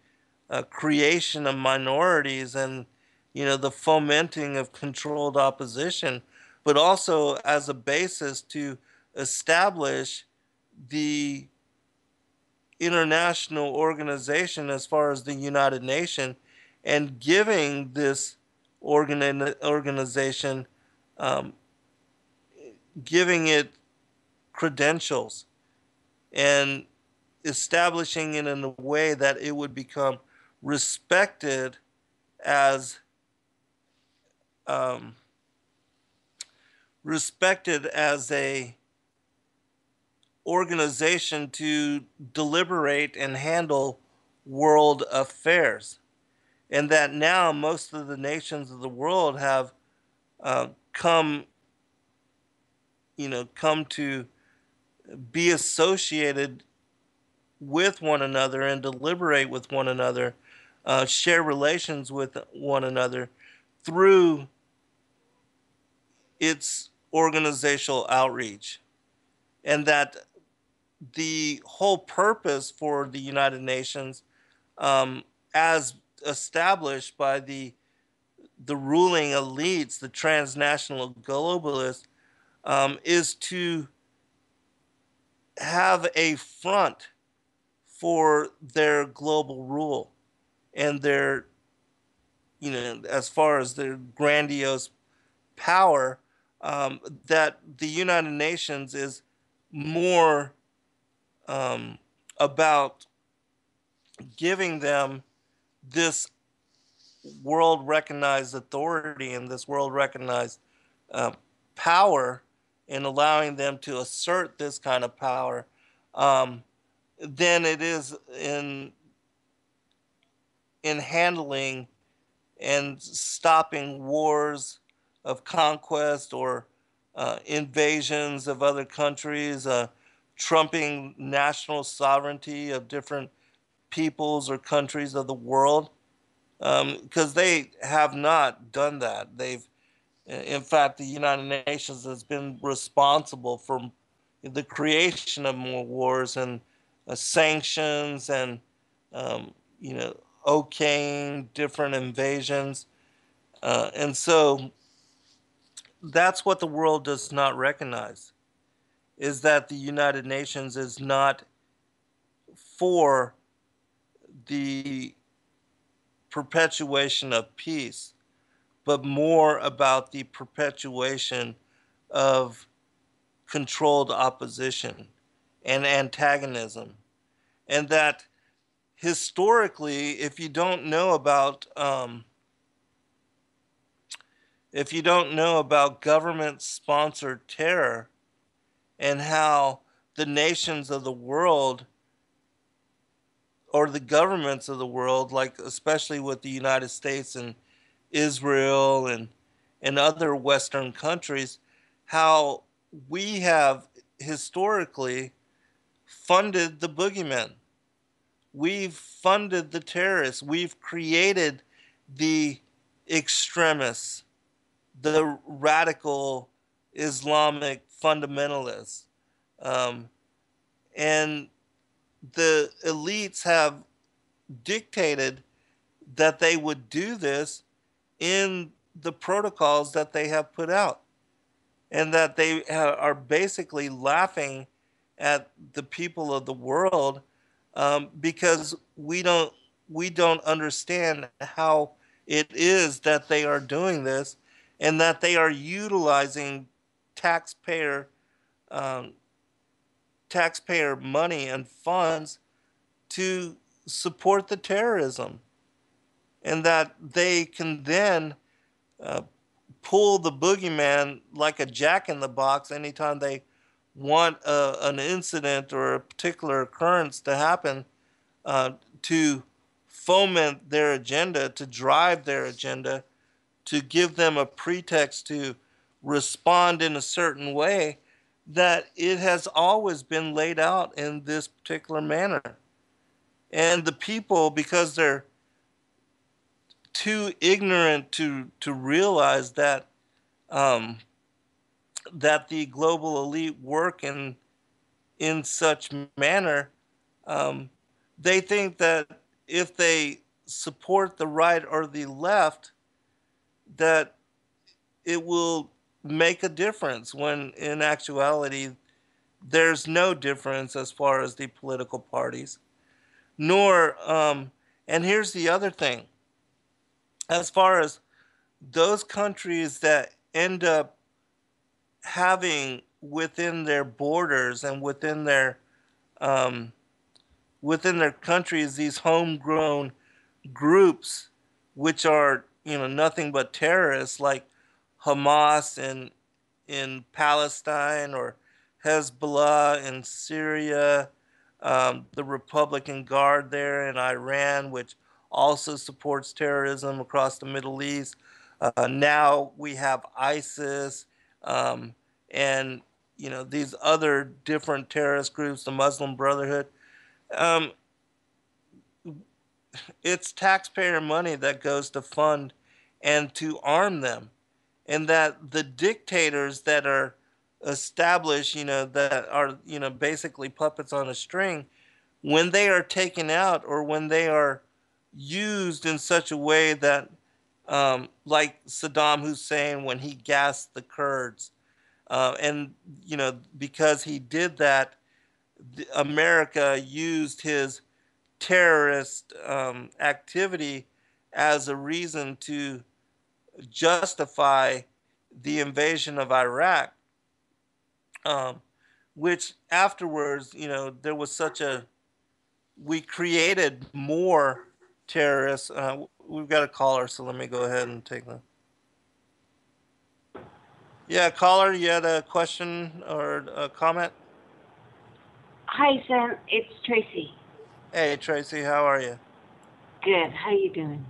creation of minorities, and the fomenting of controlled opposition, but also as a basis to establish the international organization as far as the United Nations, and giving this organization, um, giving it credentials and establishing it in a way that it would become respected as um, a organization to deliberate and handle world affairs, and that now most of the nations of the world have come come to be associated with one another and deliberate with one another, share relations with one another through its organizational outreach. And that the whole purpose for the United Nations, um, as established by the ruling elites, the transnational globalists, is to have a front for their global rule and their, as far as their grandiose power, that the United Nations is more um, about giving them this world recognized authority and this world recognized uh, power, and allowing them to assert this kind of power, um, than it is in handling and stopping wars of conquest, or invasions of other countries, trumping national sovereignty of different peoples or countries of the world, because they have not done that. In fact, the United Nations has been responsible for the creation of more wars and sanctions, and um, you know, okaying different invasions, and so that's what the world does not recognize, is that the United Nations is not for the perpetuation of peace, but more about the perpetuation of controlled opposition and antagonism. And that historically, if you don't know about government-sponsored terror and how the nations of the world or the governments of the world, like especially with the United States and Israel and other Western countries, how we have historically funded the boogeymen. We've funded the terrorists. We've created the extremists, the radical Islamic fundamentalists. Um, and the elites have dictated that they would do this in the protocols that they have put out, and that they are basically laughing at the people of the world, because we don't understand how it is that they are doing this, and that they are utilizing taxpayer um, taxpayer money and funds to support the terrorism, and that they can then uh, pull the boogeyman like a jack in the box anytime they want an incident or a particular occurrence to happen, to foment their agenda, to drive their agenda, to give them a pretext to respond in a certain way, that it has always been laid out in this particular manner. And the people, because they're too ignorant to realize um, that the global elite work in such manner, um, they think that if they support the right or the left, that it will make a difference, when in actuality there's no difference as far as the political parties. Nor and here's the other thing: as far as those countries that end up having within their borders and um, within their countries these homegrown groups, which are nothing but terrorists, like Hamas in Palestine, or Hezbollah in Syria, the Republican Guard there in Iran, which also supports terrorism across the Middle East. Now we have ISIS, um, and these other different terrorist groups, the Muslim Brotherhood. Um, it's taxpayer money that goes to fund and to arm them, and that the dictators that are established, that are, basically puppets on a string, when they are taken out, or when they are used in such a way that, like Saddam Hussein when he gassed the Kurds, and because he did that, America used his terrorist activity as a reason to justify the invasion of Iraq, um, which afterwards, there was we created more terrorists. We've got a caller, so let me go ahead and take them. Yeah, caller, you had a question or a comment? Hi, Sam. It's Tracy. Hey, Tracy, how are you? Good. How you doing?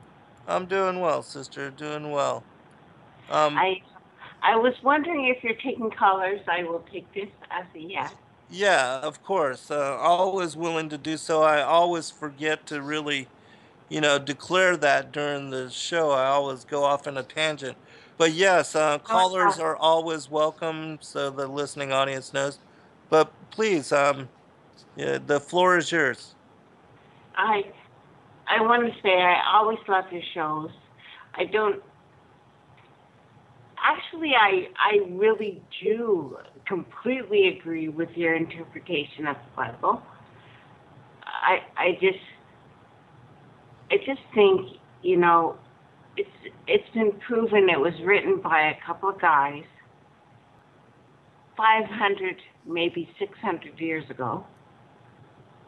I'm doing well, sister, doing well. Um, I I was wondering if you're taking callers. I will take this as a yes. yeah, of course. Always willing to do so. I always forget to really, declare that during the show. I always go off in a tangent. But yes, No, it's callers not. are always welcome, so the listening audience knows. But please, yeah, the floor is yours. I want to say I always love your shows. I don't Actually, I really do completely agree with your interpretation of the Bible. I just think, you know, it's been proven it was written by a couple of guys 500, maybe 600 years ago,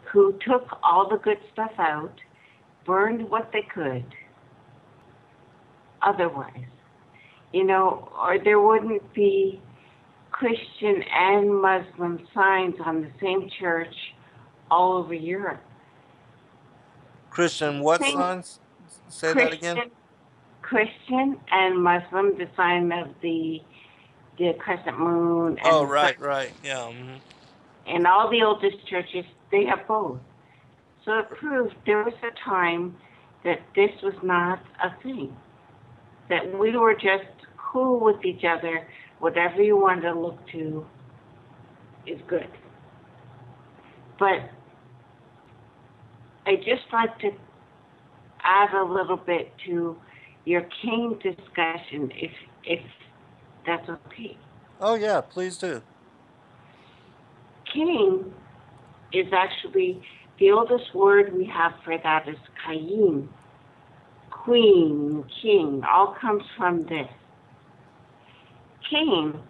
who took all the good stuff out, burned what they could. Otherwise, you know, or there wouldn't be Christian and Muslim signs on the same church all over Europe. Christian, what Same signs? Say that again. Christian and Muslim, the sign of the crescent moon, and Oh, right, yeah. and all the oldest churches, they have both. So it proved there was a time that this was not a thing, that we were just cool with each other. Whatever you want to look to is good. But I just like to add a little bit to your Cain discussion, if that's okay. Oh, yeah, please do. Cain is actually, the oldest word we have for that is Cain. Queen, king, all comes from this. Cain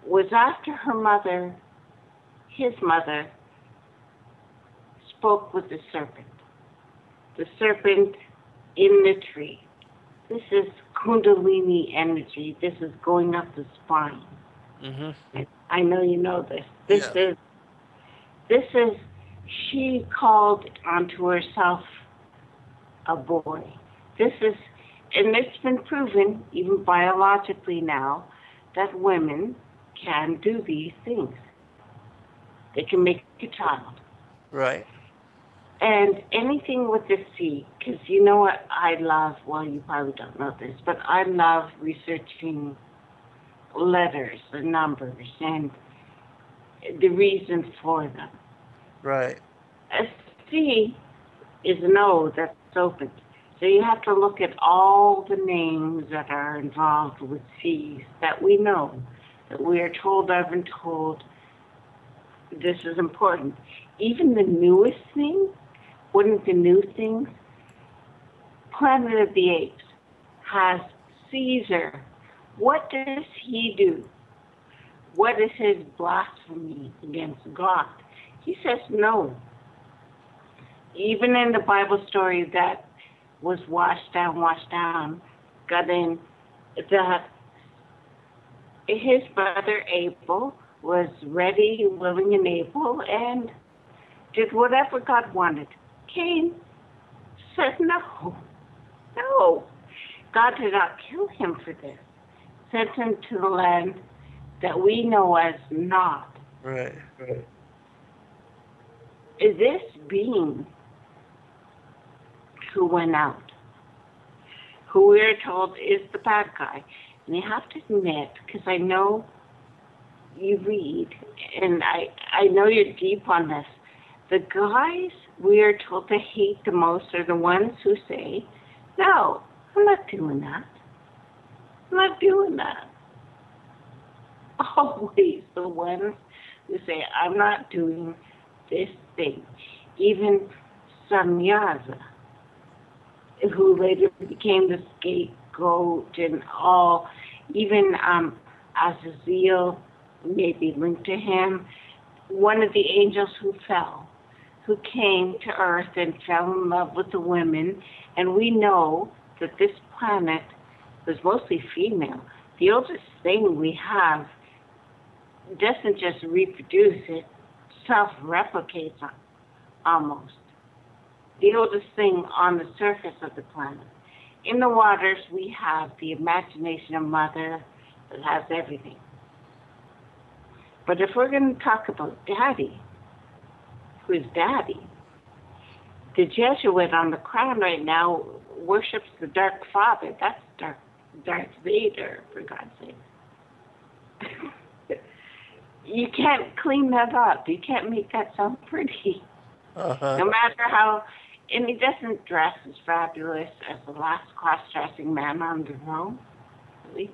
was after her mother, his mother, spoke with the serpent. The serpent in the tree. This is Kundalini energy. This is going up the spine. Mm-hmm. I know you know this. This is, she called onto herself a boy. This is, and it's been proven, even biologically now, that women can do these things. They can make a child. Right. And anything with the C, because you know what I love, well, you probably don't know this, but I love researching letters and numbers and the reason for them. Right. A C is an O that's open. So you have to look at all the names that are involved with C's that we know, that we are told of and told this is important. Even the newest thing, one of the new things, Planet of the Apes has Caesar. What does he do? What is his blasphemy against God? He says no. Even in the Bible story that was washed down, got in, that his brother Abel was ready, willing, and able, and did whatever God wanted. Cain said no. No. God did not kill him for this. Sent him to the land that we know as Nod. Right. This being who went out, who we're told is the bad guy, and you have to admit, because I know you read, and I know you're deep on this, the guys we are told to hate the most are the ones who say, no, I'm not doing that. I'm not doing that. Always the ones who say, I'm not doing this thing. Even Samyaza, who later became the scapegoat and all, even Azazel may be linked to him, one of the angels who fell, who came to earth and fell in love with the women, and we know that this planet was mostly female. The oldest thing we have doesn't just reproduce, it self-replicates almost. The oldest thing on the surface of the planet. In the waters, we have the imagination of Mother that has everything. But if we're going to talk about Daddy, who's Daddy, the Jesuit on the crown right now worships the Dark Father. That's Darth Vader, for God's sake. You can't clean that up. You can't make that sound pretty. Uh-huh. No matter how, and he doesn't dress as fabulous as the last cross-dressing man on the throne. nicely.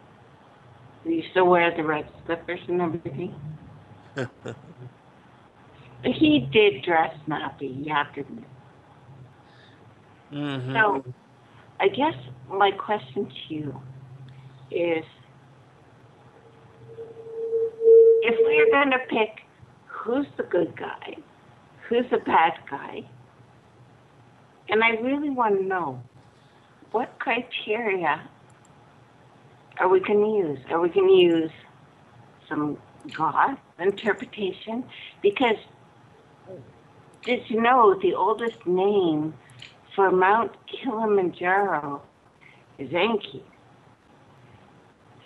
He used to wear the red slippers and everything. He did dress snappy, you have to admit. Mm-hmm. So, I guess my question to you is, if we're going to pick who's the good guy, who's the bad guy, and I really want to know, what criteria are we going to use? Are we going to use some God interpretation? Because did you know the oldest name for Mount Kilimanjaro is Enki?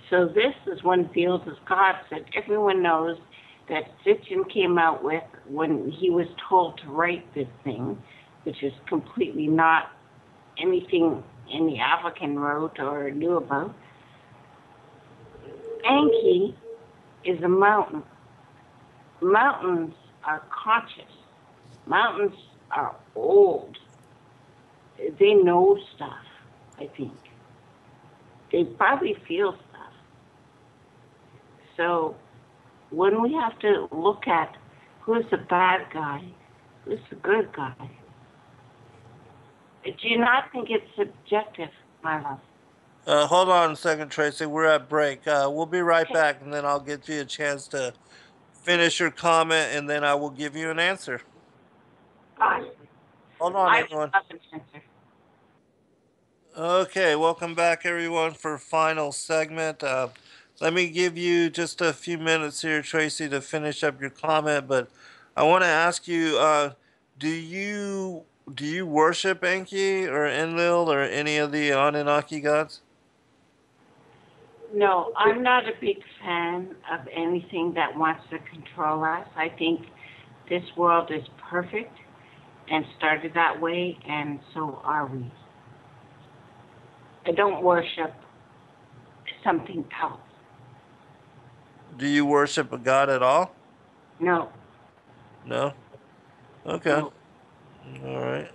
So this is one of the oldest gods that everyone knows that Sitchin came out with when he was told to write this thing, which is completely not anything any African wrote or knew about. Enki is a mountain. Mountains are conscious. Mountains are old. They know stuff, I think. They probably feel stuff. So when we have to look at who's the bad guy, who's the good guy, do you not think it's subjective, my love? Hold on a second, Tracy. We're at break. We'll be right Okay. back, and then I'll give you a chance to finish your comment, and then I will give you an answer. Awesome. Hold on, I everyone. love an answer. Okay, welcome back, everyone, for final segment. Let me give you just a few minutes here, Tracy, to finish up your comment. But I want to ask you: do you worship Enki or Enlil or any of the Anunnaki gods? No, I'm not a big fan of anything that wants to control us. I think this world is perfect and started that way, and so are we. I don't worship something else. Do you worship a god at all? No, No. Okay. no. All right.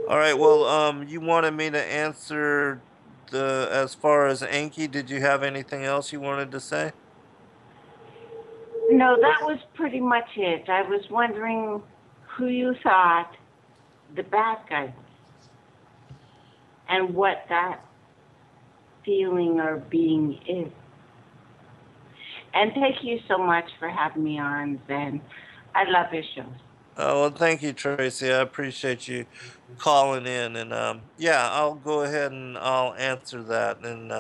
All right. Well, you wanted me to answer the as far as Enki. Did you have anything else you wanted to say? No, that was pretty much it. I was wondering who you thought the bad guy was and what that feeling or being is. And thank you so much for having me on, Zen. I love your shows. Well, thank you, Tracy. I appreciate you calling in, and yeah, I'll go ahead and I'll answer that, and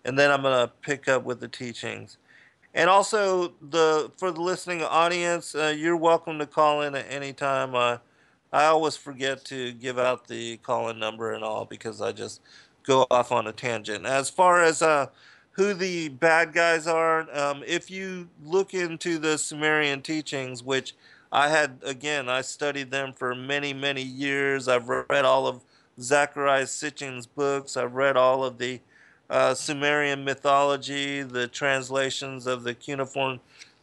then I'm gonna pick up with the teachings. And also, the for the listening audience, you're welcome to call in at any time. I always forget to give out the call-in number and all because I just go off on a tangent. As far as who the bad guys are, if you look into the Sumerian teachings, which I had again, I studied them for many, many years. I've read all of Zacharias Sitchin's books. I've read all of the Sumerian mythology, the translations of the cuneiform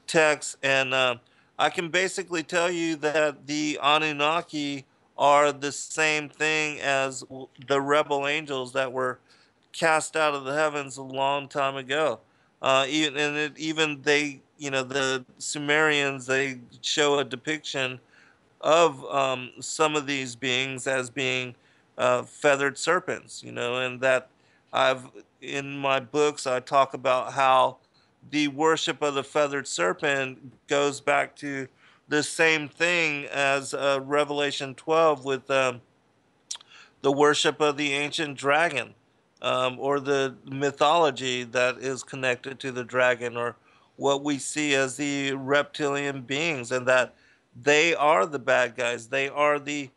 texts, and I can basically tell you that the Anunnaki are the same thing as the rebel angels that were cast out of the heavens a long time ago. Even they, the Sumerians, they show a depiction of some of these beings as being feathered serpents, and that I've in my books I talk about how the worship of the feathered serpent goes back to the same thing as Revelation 12 with the worship of the ancient dragon, or the mythology that is connected to the dragon, or what we see as the reptilian beings, and that they are the bad guys. They are the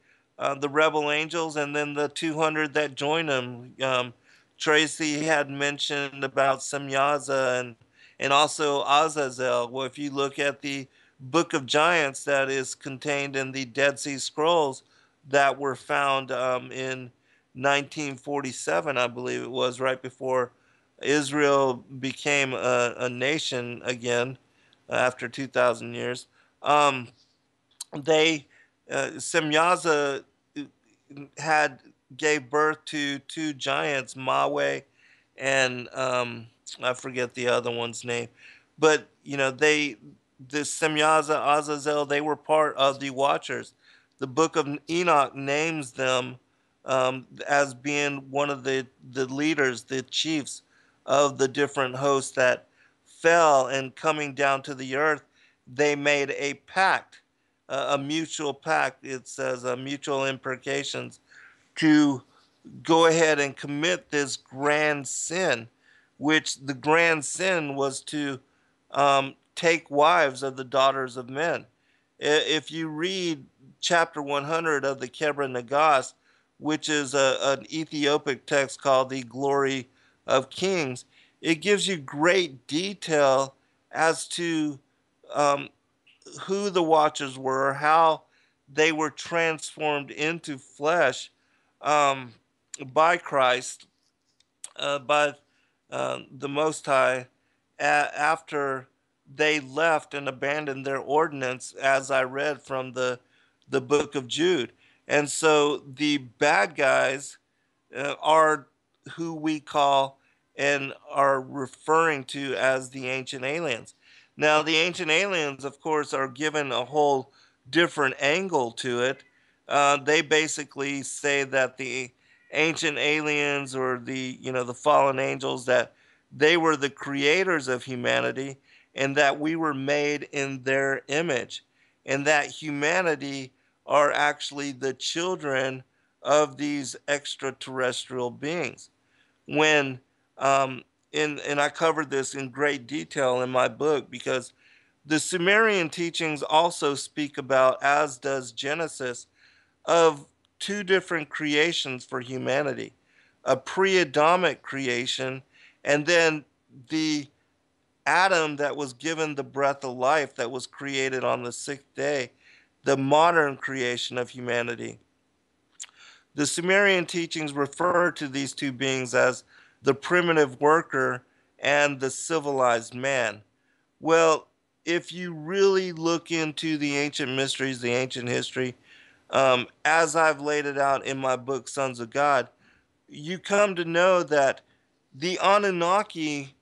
rebel angels, and then the 200 that join them. Tracy had mentioned about Semyaza and also Azazel. Well, if you look at the Book of Giants that is contained in the Dead Sea Scrolls, that were found in 1947, I believe it was, right before Israel became a nation again after 2,000 years. Um, they Semyaza had gave birth to two giants, Mawe and I forget the other one's name, but the Semyaza, Azazel, they were part of the Watchers. The Book of Enoch names them as being one of the leaders, the chiefs of the different hosts that fell, and coming down to the earth, they made a pact, a mutual pact. It says mutual imprecations to go ahead and commit this grand sin, which the grand sin was to take wives of the daughters of men. If you read chapter 100 of the Kebra Nagas, which is an Ethiopic text called the Glory of Kings, it gives you great detail as to um, who the Watchers were, how they were transformed into flesh um, by Christ, by the Most High, after they left and abandoned their ordinance, as I read from the book of Jude. And so the bad guys are who we call and are referring to as the ancient aliens. Now, the ancient aliens, of course, are given a whole different angle to it. They basically say that the ancient aliens, or the fallen angels, that they were the creators of humanity, and that we were made in their image, and that humanity are actually the children of these extraterrestrial beings. When and I covered this in great detail in my book, because the Sumerian teachings also speak about, as does Genesis, of two different creations for humanity: a pre-Adamic creation, and then the Adam that was given the breath of life, that was created on the sixth day, the modern creation of humanity. The Sumerian teachings refer to these two beings as the primitive worker and the civilized man. Well, if you really look into the ancient mysteries, the ancient history, as I've laid it out in my book, Sons of God, you come to know that the Anunnaki,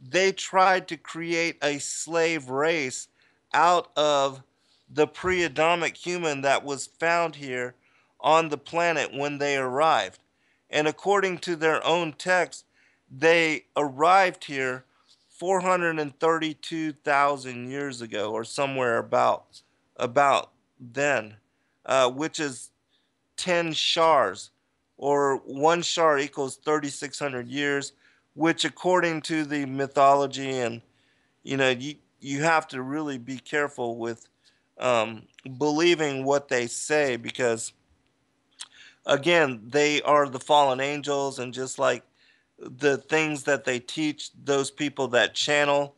they tried to create a slave race out of the pre-Adamic human that was found here on the planet when they arrived. And according to their own text, they arrived here 432,000 years ago, or somewhere about then, which is 10 shars, or one shar equals 3,600 years, which, according to the mythology, and you have to really be careful with believing what they say, because again, they are the fallen angels, and just like the things that they teach, those people that channel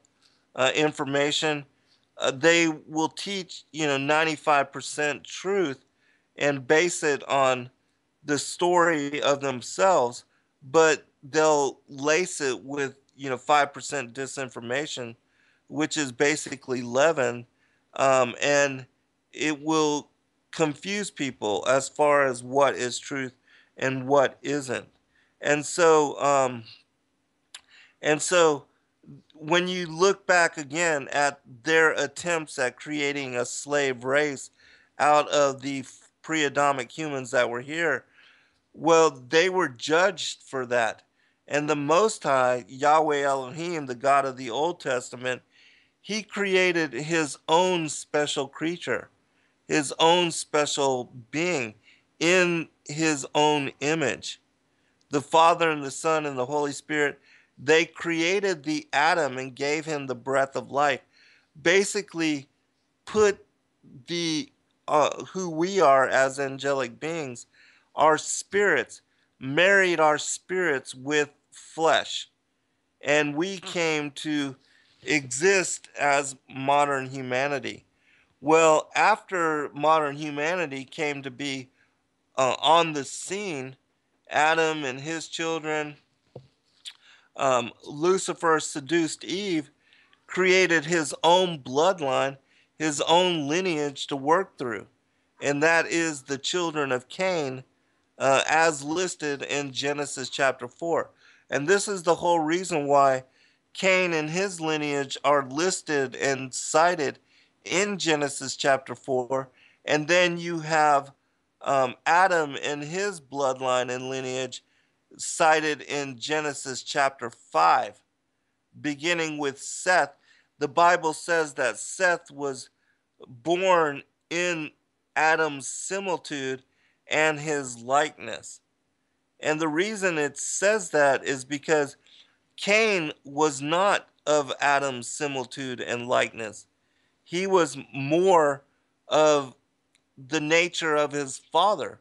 information, they will teach 95% truth and base it on the story of themselves, but they'll lace it with 5% disinformation, which is basically leaven, and it will confuse people as far as what is truth and what isn't. And so, and so when you look back again at their attempts at creating a slave race out of the pre-Adamic humans that were here, well, they were judged for that. And the Most High, Yahweh Elohim, the God of the Old Testament, he created his own special creature, his own special being in his own image. The Father and the Son and the Holy Spirit, they created the Adam and gave him the breath of life. Basically, put the who we are as angelic beings, our spirits, married our spirits with flesh, and we came to exist as modern humanity. Well, after modern humanity came to be on the scene, Adam and his children, Lucifer seduced Eve, created his own bloodline, his own lineage to work through. And that is the children of Cain, as listed in Genesis chapter 4. And this is the whole reason why Cain and his lineage are listed and cited in Genesis chapter 4. And then you have Adam and his bloodline and lineage cited in Genesis chapter 5, beginning with Seth. The Bible says that Seth was born in Adam's similitude and his likeness. And the reason it says that is because Cain was not of Adam's similitude and likeness. He was more of the nature of his father,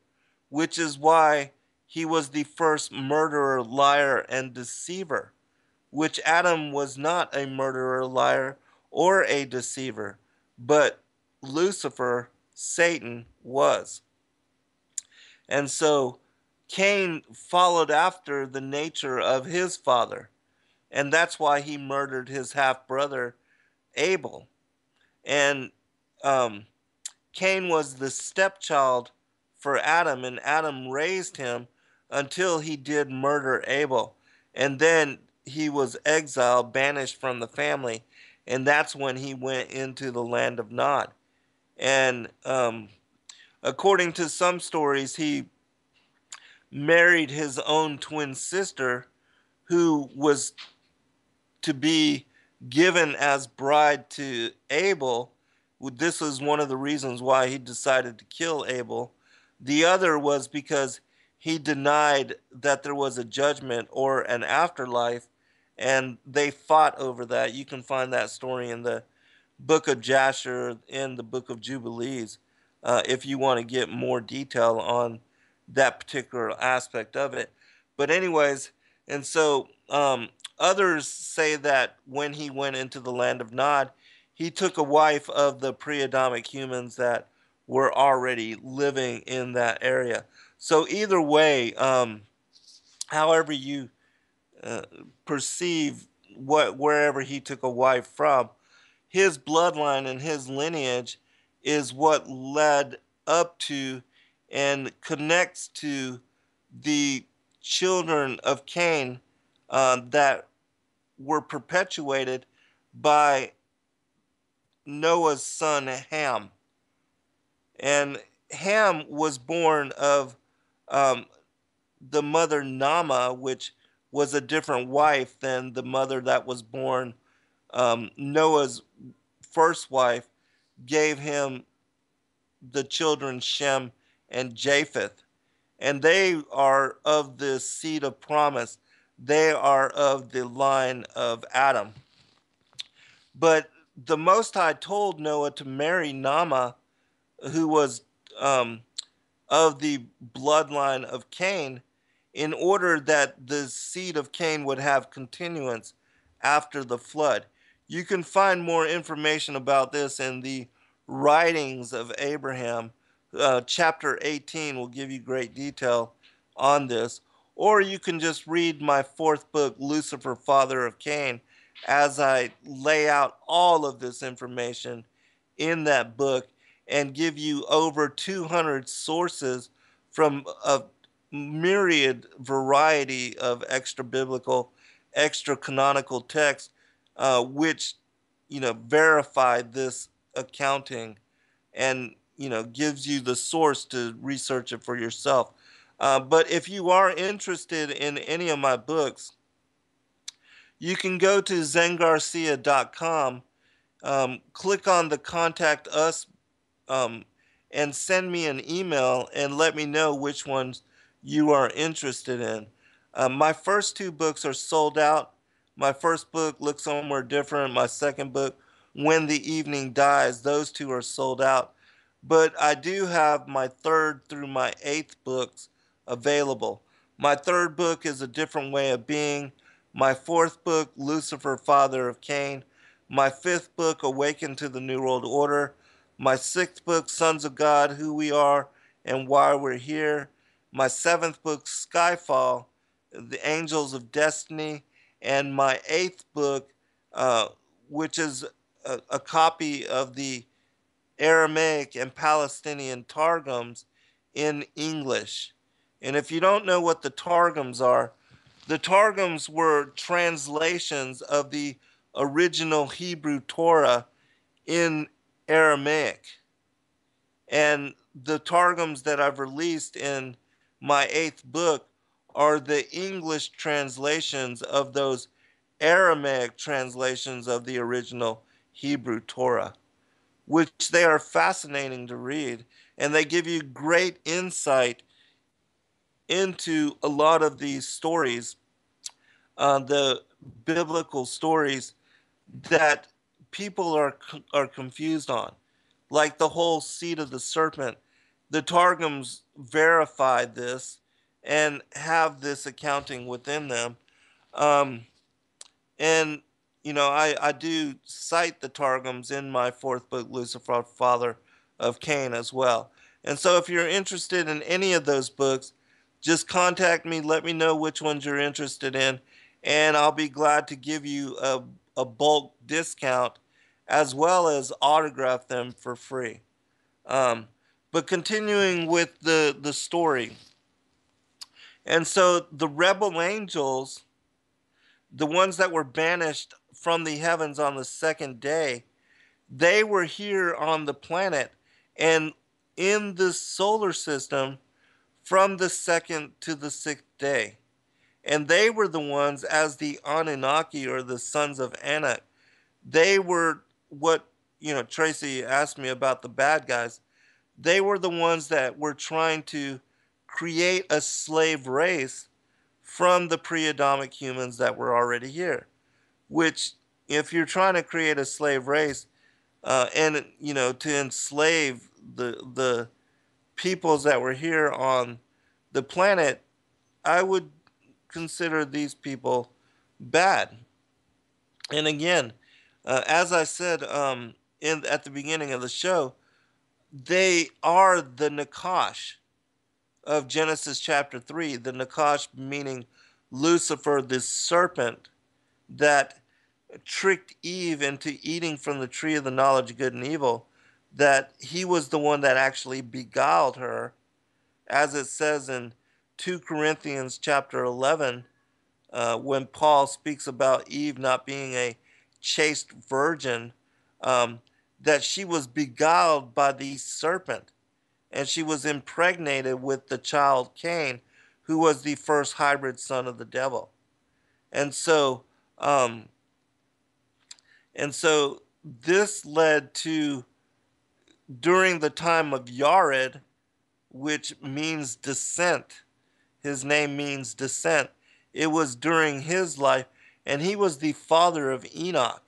which is why he was the first murderer, liar, and deceiver, which Adam was not a murderer, liar, or a deceiver, but Lucifer, Satan, was. And so Cain followed after the nature of his father, and that's why he murdered his half brother Abel. And Cain was the stepchild for Adam, and Adam raised him until he did murder Abel. And then he was exiled, banished from the family, and that's when he went into the land of Nod. And according to some stories, he married his own twin sister, who was to be given as bride to Abel. This was one of the reasons why he decided to kill Abel. The other was because he denied that there was a judgment or an afterlife, and they fought over that. You can find that story in the book of Jasher, in the book of Jubilees, if you want to get more detail on that particular aspect of it. But anyways, and so others say that when he went into the land of Nod, he took a wife of the pre-Adamic humans that were already living in that area. So either way, however you perceive wherever he took a wife from, his bloodline and his lineage is what led up to and connects to the children of Cain that were perpetuated by Noah's son Ham. And Ham was born of the mother Nama, which was a different wife than the mother that was born. Noah's first wife gave him the children Shem and Japheth. And they are of the seed of promise. They are of the line of Adam. But the Most High told Noah to marry Nama, who was of the bloodline of Cain, in order that the seed of Cain would have continuance after the flood. You can find more information about this in the writings of Abraham. Chapter 18 will give you great detail on this. Or you can just read my fourth book, Lucifer, Father of Cain, as I lay out all of this information in that book and give you over 200 sources from a myriad variety of extra biblical, extra canonical texts, which verify this accounting and gives you the source to research it for yourself. But if you are interested in any of my books, you can go to zengarcia.com, click on the Contact Us, and send me an email and let me know which ones you are interested in. My first two books are sold out. My first book, Look Somewhere Different. My second book, When the Evening Dies. Those two are sold out. But I do have my third through my eighth books available. My third book is A Different Way of Being. My fourth book, Lucifer, Father of Cain. My fifth book, Awaken to the New World Order. My sixth book, Sons of God, Who We Are and Why We're Here. My seventh book, Skyfall, The Angels of Destiny. And my eighth book, which is a copy of the Aramaic and Palestinian Targums in English. And if you don't know what the Targums are, The Targums were translations of the original Hebrew Torah in Aramaic. And the Targums that I've released in my 8th book are the English translations of those Aramaic translations of the original Hebrew Torah, which they are fascinating to read, and they give you great insight into a lot of these stories, the biblical stories that people are confused on, like the whole seed of the serpent. The Targums verified this and have this accounting within them. Um, and, I do cite the Targums in my 4th book, Lucifer, Father of Cain, as well. And so if you're interested in any of those books, just contact me, let me know which ones you're interested in, and I'll be glad to give you a bulk discount as well as autograph them for free. Um, but continuing with the story. And so the rebel angels, the ones that were banished from the heavens on the 2nd day, they were here on the planet and in the solar system from the 2nd to the 6th day. And they were the ones, as the Anunnaki, or the sons of Anak, they were what, Tracy asked me about the bad guys. They were the ones that were trying to create a slave race from the pre-Adamic humans that were already here. Which, if you're trying to create a slave race, and to enslave the peoples that were here on the planet, I would consider these people bad. And again, as I said at the beginning of the show, they are the Nakash of Genesis chapter 3. The Nakash meaning Lucifer, this serpent that tricked Eve into eating from the tree of the knowledge of good and evil, that he was the one that actually beguiled her, as it says in 2 Corinthians chapter 11, when Paul speaks about Eve not being a chaste virgin, that she was beguiled by the serpent, and she was impregnated with the child Cain, who was the first hybrid son of the devil. And so, this led to, during the time of Yared, which means descent, his name means descent. It was during his life, and he was the father of Enoch.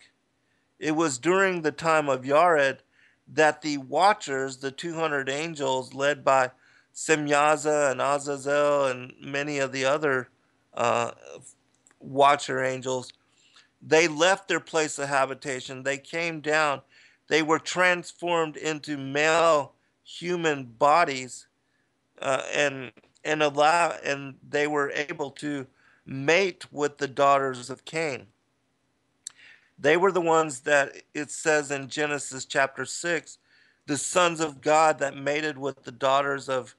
It was during the time of Yared that the Watchers, the 200 angels led by Semyaza and Azazel and many of the other Watcher angels, they left their place of habitation. They came down. They were transformed into male human bodies, and they were able to mate with the daughters of Cain. They were the ones that it says in Genesis chapter 6, the sons of God that mated with the daughters of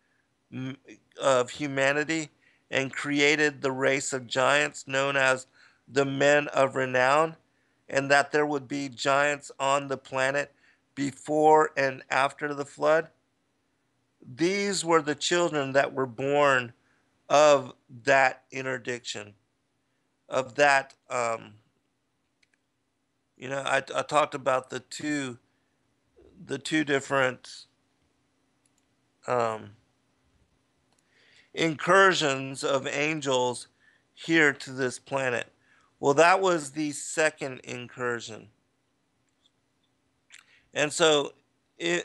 humanity and created the race of giants known as the men of renown, and that there would be giants on the planet before and after the flood. These were the children that were born of that interdiction, of that, I talked about the two different incursions of angels here to this planet. Well, that was the 2nd incursion. And so if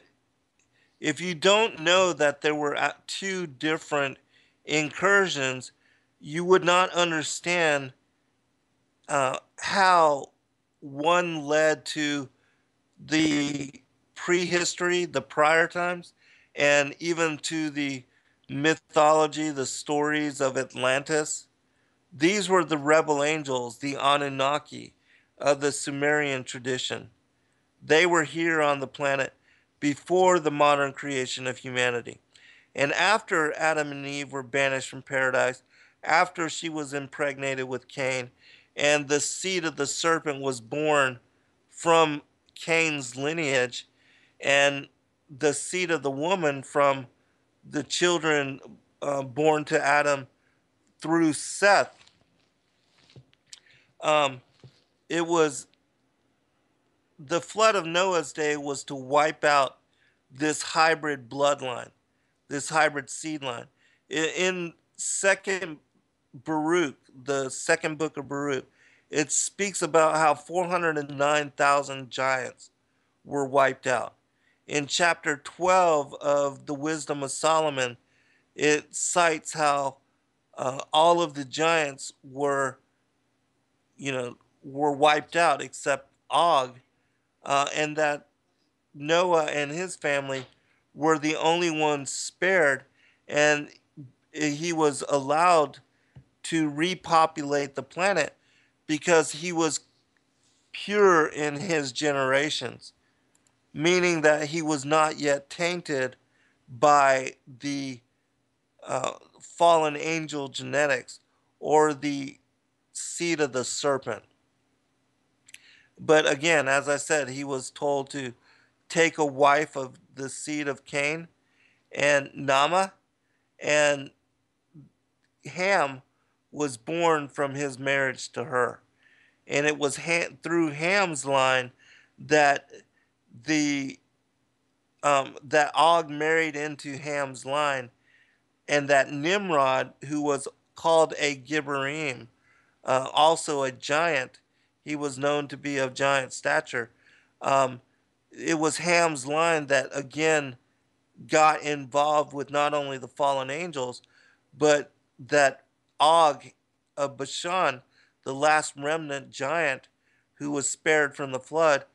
you don't know that there were 2 different incursions, you would not understand how one led to the prehistory, the prior times, and even to the mythology, the stories of Atlantis. These were the rebel angels, the Anunnaki of the Sumerian tradition. They were here on the planet before the modern creation of humanity. And after Adam and Eve were banished from paradise, after she was impregnated with Cain, and the seed of the serpent was born from Cain's lineage, and the seed of the woman from the children born to Adam through Seth. Um, it was the flood of Noah's day was to wipe out this hybrid bloodline, this hybrid seed line. In Second Baruch, the second book of Baruch, it speaks about how 409,000 giants were wiped out. In chapter 12 of the Wisdom of Solomon, it cites how all of the giants were wiped out except Og, and that Noah and his family were the only ones spared, and he was allowed to repopulate the planet because he was pure in his generations, meaning that he was not yet tainted by the fallen angel genetics or the seed of the serpent. But again, as I said, he was told to take a wife of the seed of Cain and Nama, and Ham was born from his marriage to her. And it was through Ham's line that the that Og married into Ham's line, and that Nimrod, who was called a Gibberim, also a giant, he was known to be of giant stature. Um, it was Ham's line that again got involved with not only the fallen angels, but that Og of Bashan, the last remnant giant who was spared from the flood,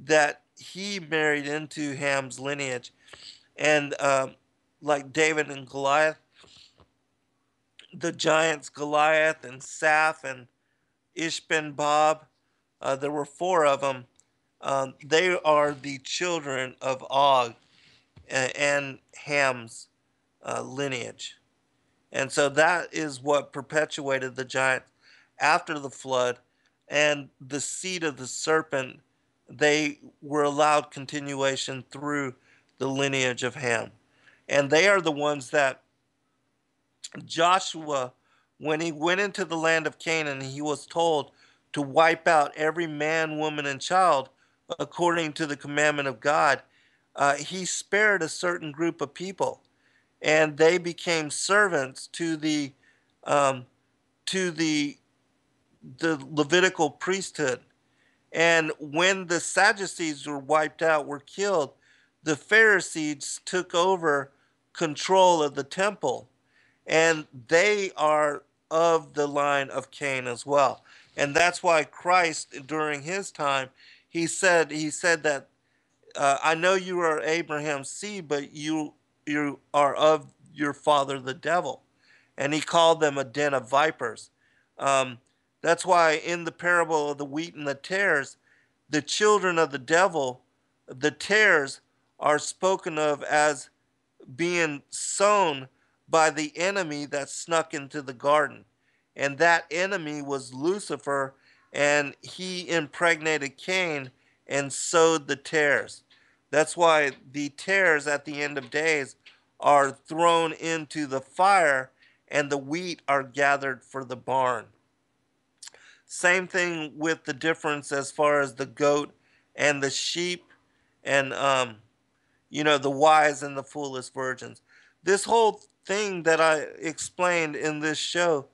that he married into Ham's lineage. And like David and Goliath, the giants Goliath and Saph and Ishbenbab, there were four of them. They are the children of Og and Ham's lineage. And so that is what perpetuated the giants after the flood, and the seed of the serpent, they were allowed continuation through the lineage of Ham. And they are the ones that Joshua, when he went into the land of Canaan, he was told to wipe out every man, woman, and child according to the commandment of God. He spared a certain group of people, and they became servants to the um, the Levitical priesthood. And when the Sadducees were wiped out, were killed, the Pharisees took over control of the temple, and they are of the line of Cain as well. And that's why Christ, during his time, he said that I know you are Abraham's seed, but you are of your father the devil. And he called them a den of vipers. Um, that's why in the parable of the wheat and the tares, the children of the devil, the tares, are spoken of as being sown by the enemy that snuck into the garden. And that enemy was Lucifer, and he impregnated Cain and sowed the tares. That's why the tares at the end of days are thrown into the fire, and the wheat are gathered for the barn. Same thing with the difference as far as the goat and the sheep, and the wise and the foolish virgins. This whole thing that I explained in this show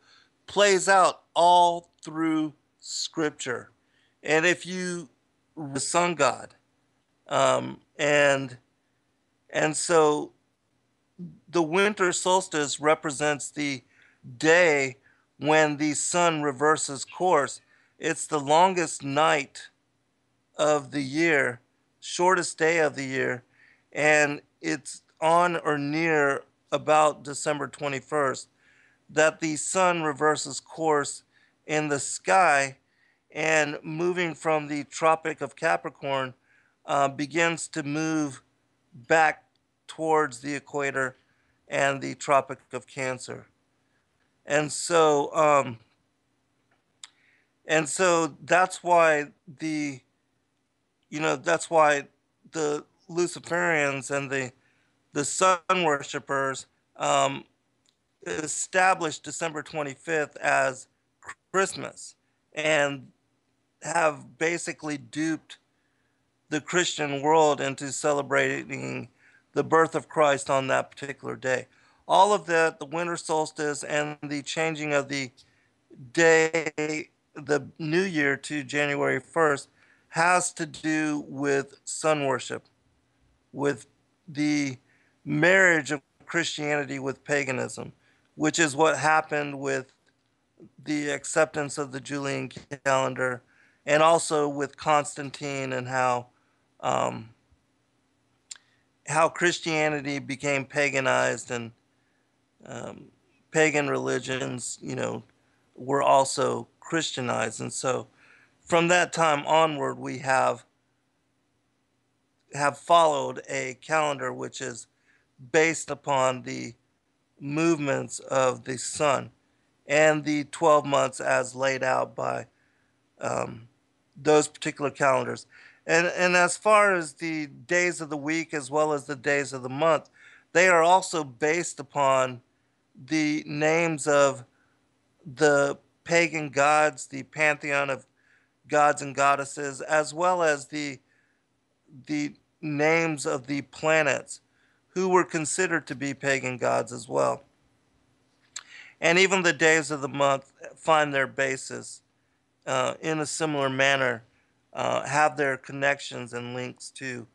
plays out all through Scripture. And if you the sun god, and so the winter solstice represents the day when the sun reverses course. It's the longest night of the year, shortest day of the year, and it's on or near about December 21st that the sun reverses course in the sky, and moving from the Tropic of Capricorn begins to move back towards the equator and the Tropic of Cancer. And so that's why that's why the Luciferians and the sun worshippers um, established December 25th as Christmas, and have basically duped the Christian world into celebrating the birth of Christ on that particular day. All of that, the winter solstice and the changing of the day, the new year to January 1st, has to do with sun worship, with the marriage of Christianity with paganism, which is what happened with the acceptance of the Julian calendar, and also with Constantine, and um, how Christianity became paganized, and um, pagan religions, were also Christianized. And so from that time onward, we have followed a calendar which is based upon the movements of the sun and the 12 months as laid out by um, those particular calendars. And as far as the days of the week as well as the days of the month, they are also based upon the names of the pagan gods, the pantheon of gods and goddesses, as well as the names of the planets who were considered to be pagan gods as well. And even the days of the month find their basis in a similar manner, have their connections and links to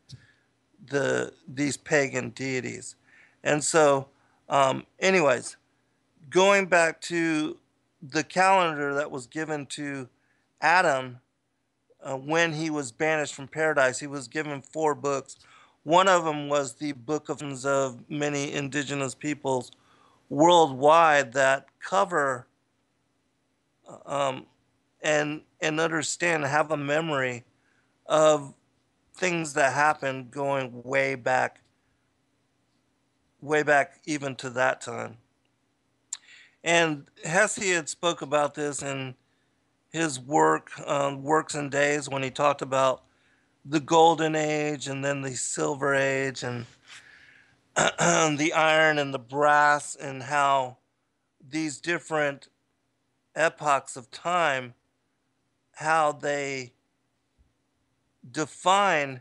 these pagan deities. And so, anyways, going back to the calendar that was given to Adam when he was banished from paradise, he was given 4 books. One of them was the Book of many indigenous peoples worldwide that cover um, and understand, have a memory of things that happened going way back even to that time. And Hesiod spoke about this in his work, Works and Days, when he talked about the Golden Age and then the Silver Age, and the iron and the brass, and how these different epochs of time, how they define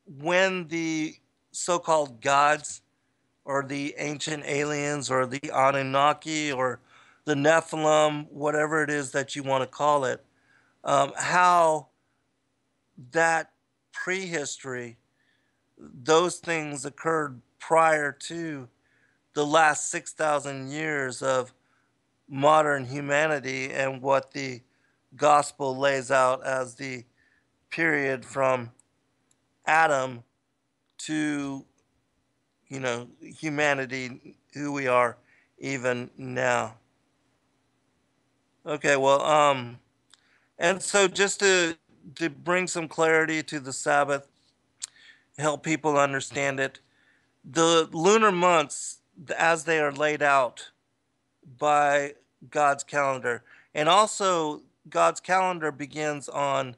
when the so-called gods or the ancient aliens or the Anunnaki or the Nephilim, whatever it is that you want to call it, how that prehistory, those things occurred prior to the last 6,000 years of modern humanity, and what the gospel lays out as the period from Adam to, humanity, who we are even now. Okay, well, and so just to bring some clarity to the Sabbath, help people understand it, the lunar months, as they are laid out by God's calendar, and also God's calendar begins on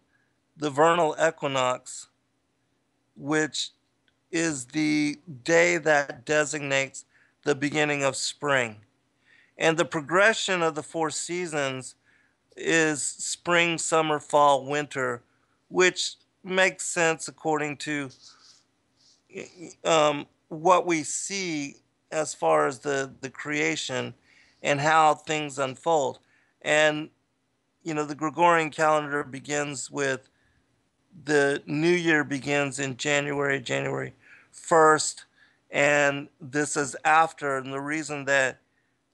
the vernal equinox, which is the day that designates the beginning of spring. And the progression of the 4 seasons is spring, summer, fall, winter, which makes sense according to what we see as far as the creation and how things unfold. And, the Gregorian calendar begins with the new year begins in January 1st, and this is after, and the reason that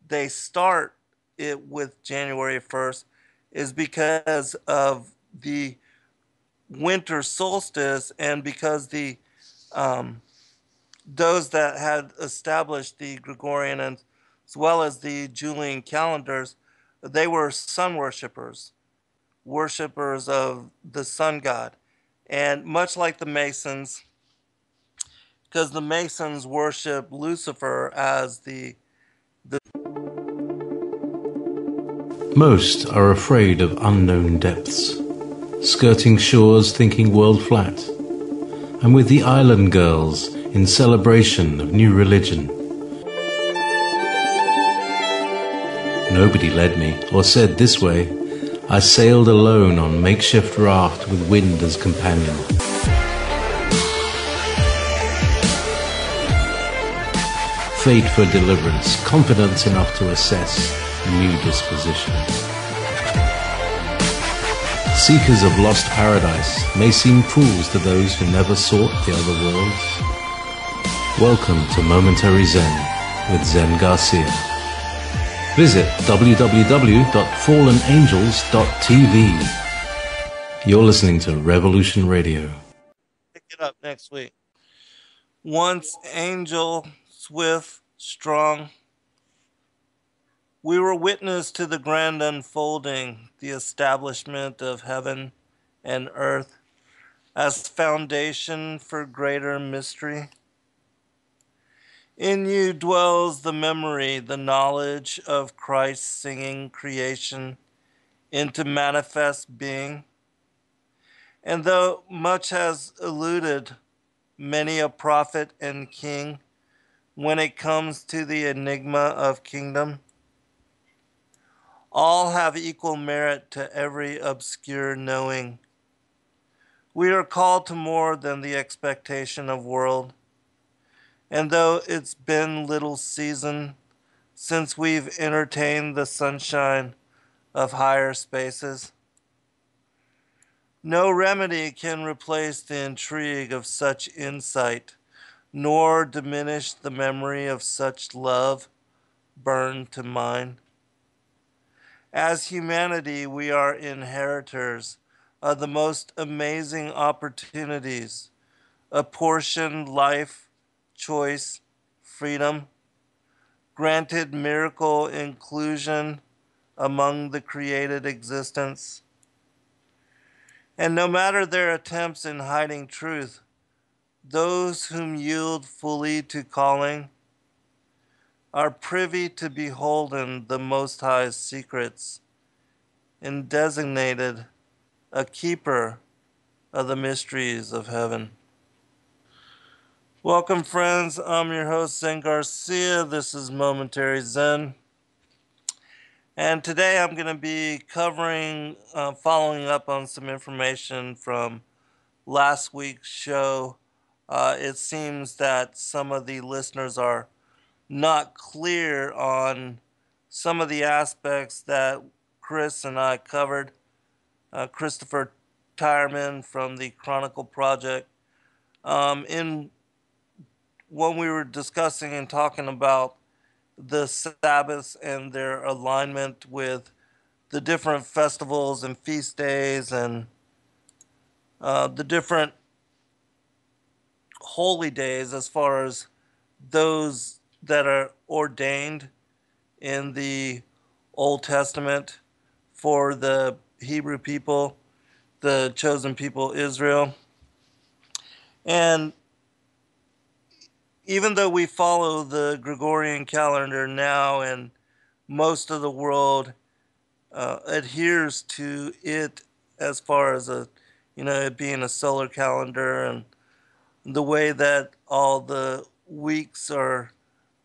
they start it with January 1st is because of the winter solstice, and because the those that had established the Gregorian and as well as the Julian calendars, they were sun worshippers of the sun god. And much like the Masons, because the Masons worship Lucifer as the Most are afraid of unknown depths, skirting shores thinking world flat. I'm with the island girls in celebration of new religion. Nobody led me or said this way. I sailed alone on makeshift raft with wind as companion. Fate for deliverance, confidence enough to assess new disposition. Seekers of lost paradise may seem fools to those who never sought the other worlds. Welcome to Momentary Zen with Zen Garcia. Visit www.fallenangels.tv. You're listening to Revolution Radio. Pick it up next week. Once angel, swift, strong, we were witness to the grand unfolding, the establishment of heaven and earth as foundation for greater mystery. In you dwells the memory, the knowledge of Christ singing creation into manifest being. And though much has eluded many a prophet and king when it comes to the enigma of kingdom, all have equal merit to every obscure knowing. We are called to more than the expectation of world. And though it's been little season since we've entertained the sunshine of higher spaces, no remedy can replace the intrigue of such insight, nor diminish the memory of such love burned to mine. As humanity, we are inheritors of the most amazing opportunities, apportioned life, choice, freedom, granted miracle inclusion among the created existence. And no matter their attempts in hiding truth, those whom yield fully to calling are privy to beholden the Most High's secrets, and designated a keeper of the mysteries of heaven. Welcome, friends. I'm your host, Zen Garcia. This is Momentary Zen. And today I'm going to be following up on some information from last week's show. It seems that some of the listeners are not clear on some of the aspects that Chris and I covered. Christopher Tyerman from the Chronicle Project. When we were discussing and talking about the Sabbaths and their alignment with the different festivals and feast days and the different holy days as far as those that are ordained in the Old Testament for the Hebrew people, the chosen people Israel. And even though we follow the Gregorian calendar now and most of the world adheres to it as far as it being a solar calendar and the way that all the weeks are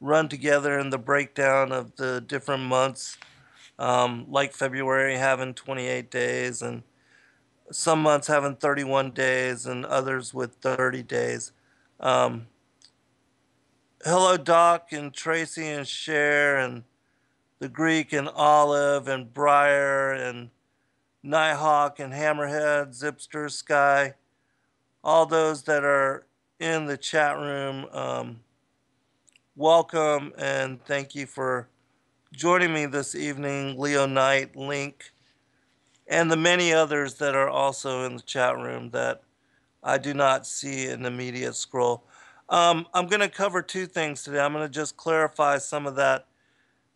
run together in the breakdown of the different months, like February having 28 days and some months having 31 days and others with 30 days. Hello, Doc and Tracy and Cher and the Greek and Olive and Briar and Nighthawk and Hammerhead, Zipster, Sky, all those that are in the chat room. Welcome and thank you for joining me this evening, Leo Knight, Link, and the many others that are also in the chat room that I do not see in the immediate scroll. I'm going to cover two things today. I'm going to just clarify some of that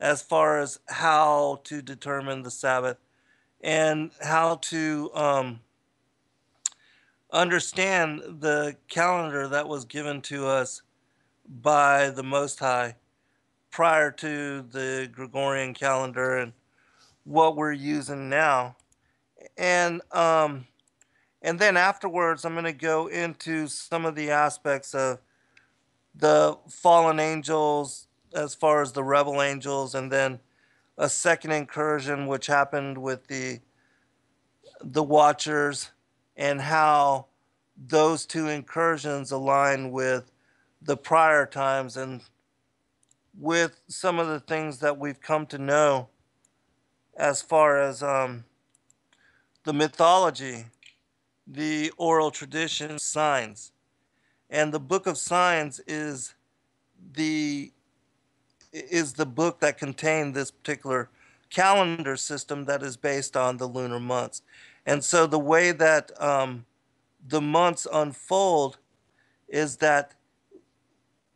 as far as how to determine the Sabbath and how to understand the calendar that was given to us by the Most High prior to the Gregorian calendar and what we're using now. And then afterwards, I'm going to go into some of the aspects of the fallen angels as far as the rebel angels, and then a second incursion which happened with the Watchers, and how those two incursions align with the prior times and with some of the things that we've come to know as far as the mythology, the oral tradition, signs. And the Book of Signs the is the book that contained this particular calendar system that is based on the lunar months. And so the way that the months unfold is that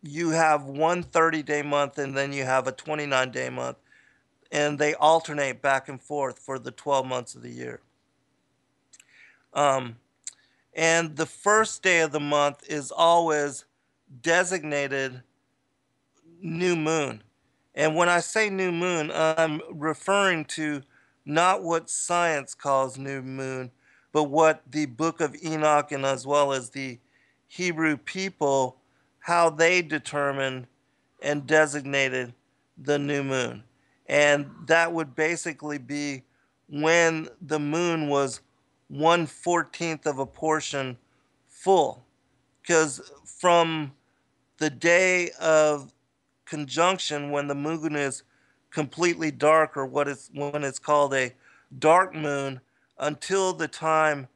you have one 30-day month and then you have a 29-day month, and they alternate back and forth for the 12 months of the year. And the first day of the month is always designated new moon. And when I say new moon, I'm referring to not what science calls new moon, but what the Book of Enoch and as well as the Hebrew people, how they determined and designated the new moon. And that would basically be when the moon was 1/14 of a portion full. Because from the day of conjunction, when the moon is completely dark, or when it's called a dark moon, until the time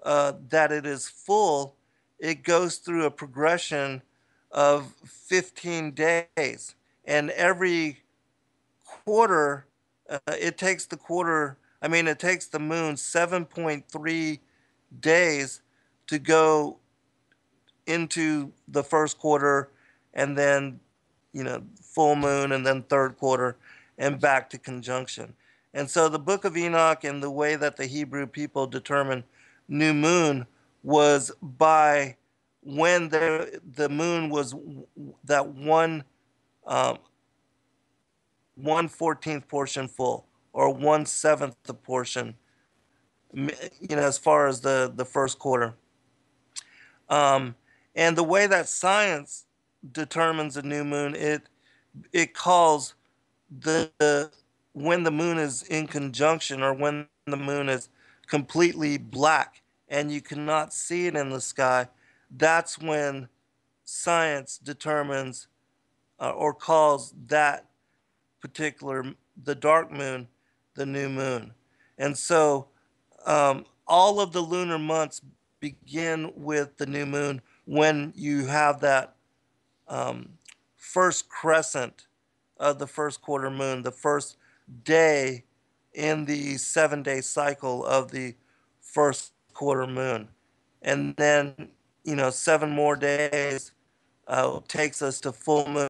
that it is full, it goes through a progression of 15 days. And every quarter, it takes the moon 7.3 days to go into the first quarter, and then full moon, and then third quarter, and back to conjunction. And so the Book of Enoch and the way that the Hebrew people determined new moon was by when the moon was that 1/14 portion full, or 1/7 the portion, as far as the first quarter. And the way that science determines a new moon, it calls when the moon is in conjunction, or when the moon is completely black and you cannot see it in the sky. That's when science determines or calls that particular, the dark moon, the new moon. And so all of the lunar months begin with the new moon, when you have that first crescent of the first quarter moon, the first day in the 7-day cycle of the first quarter moon. And then, 7 more days takes us to full moon.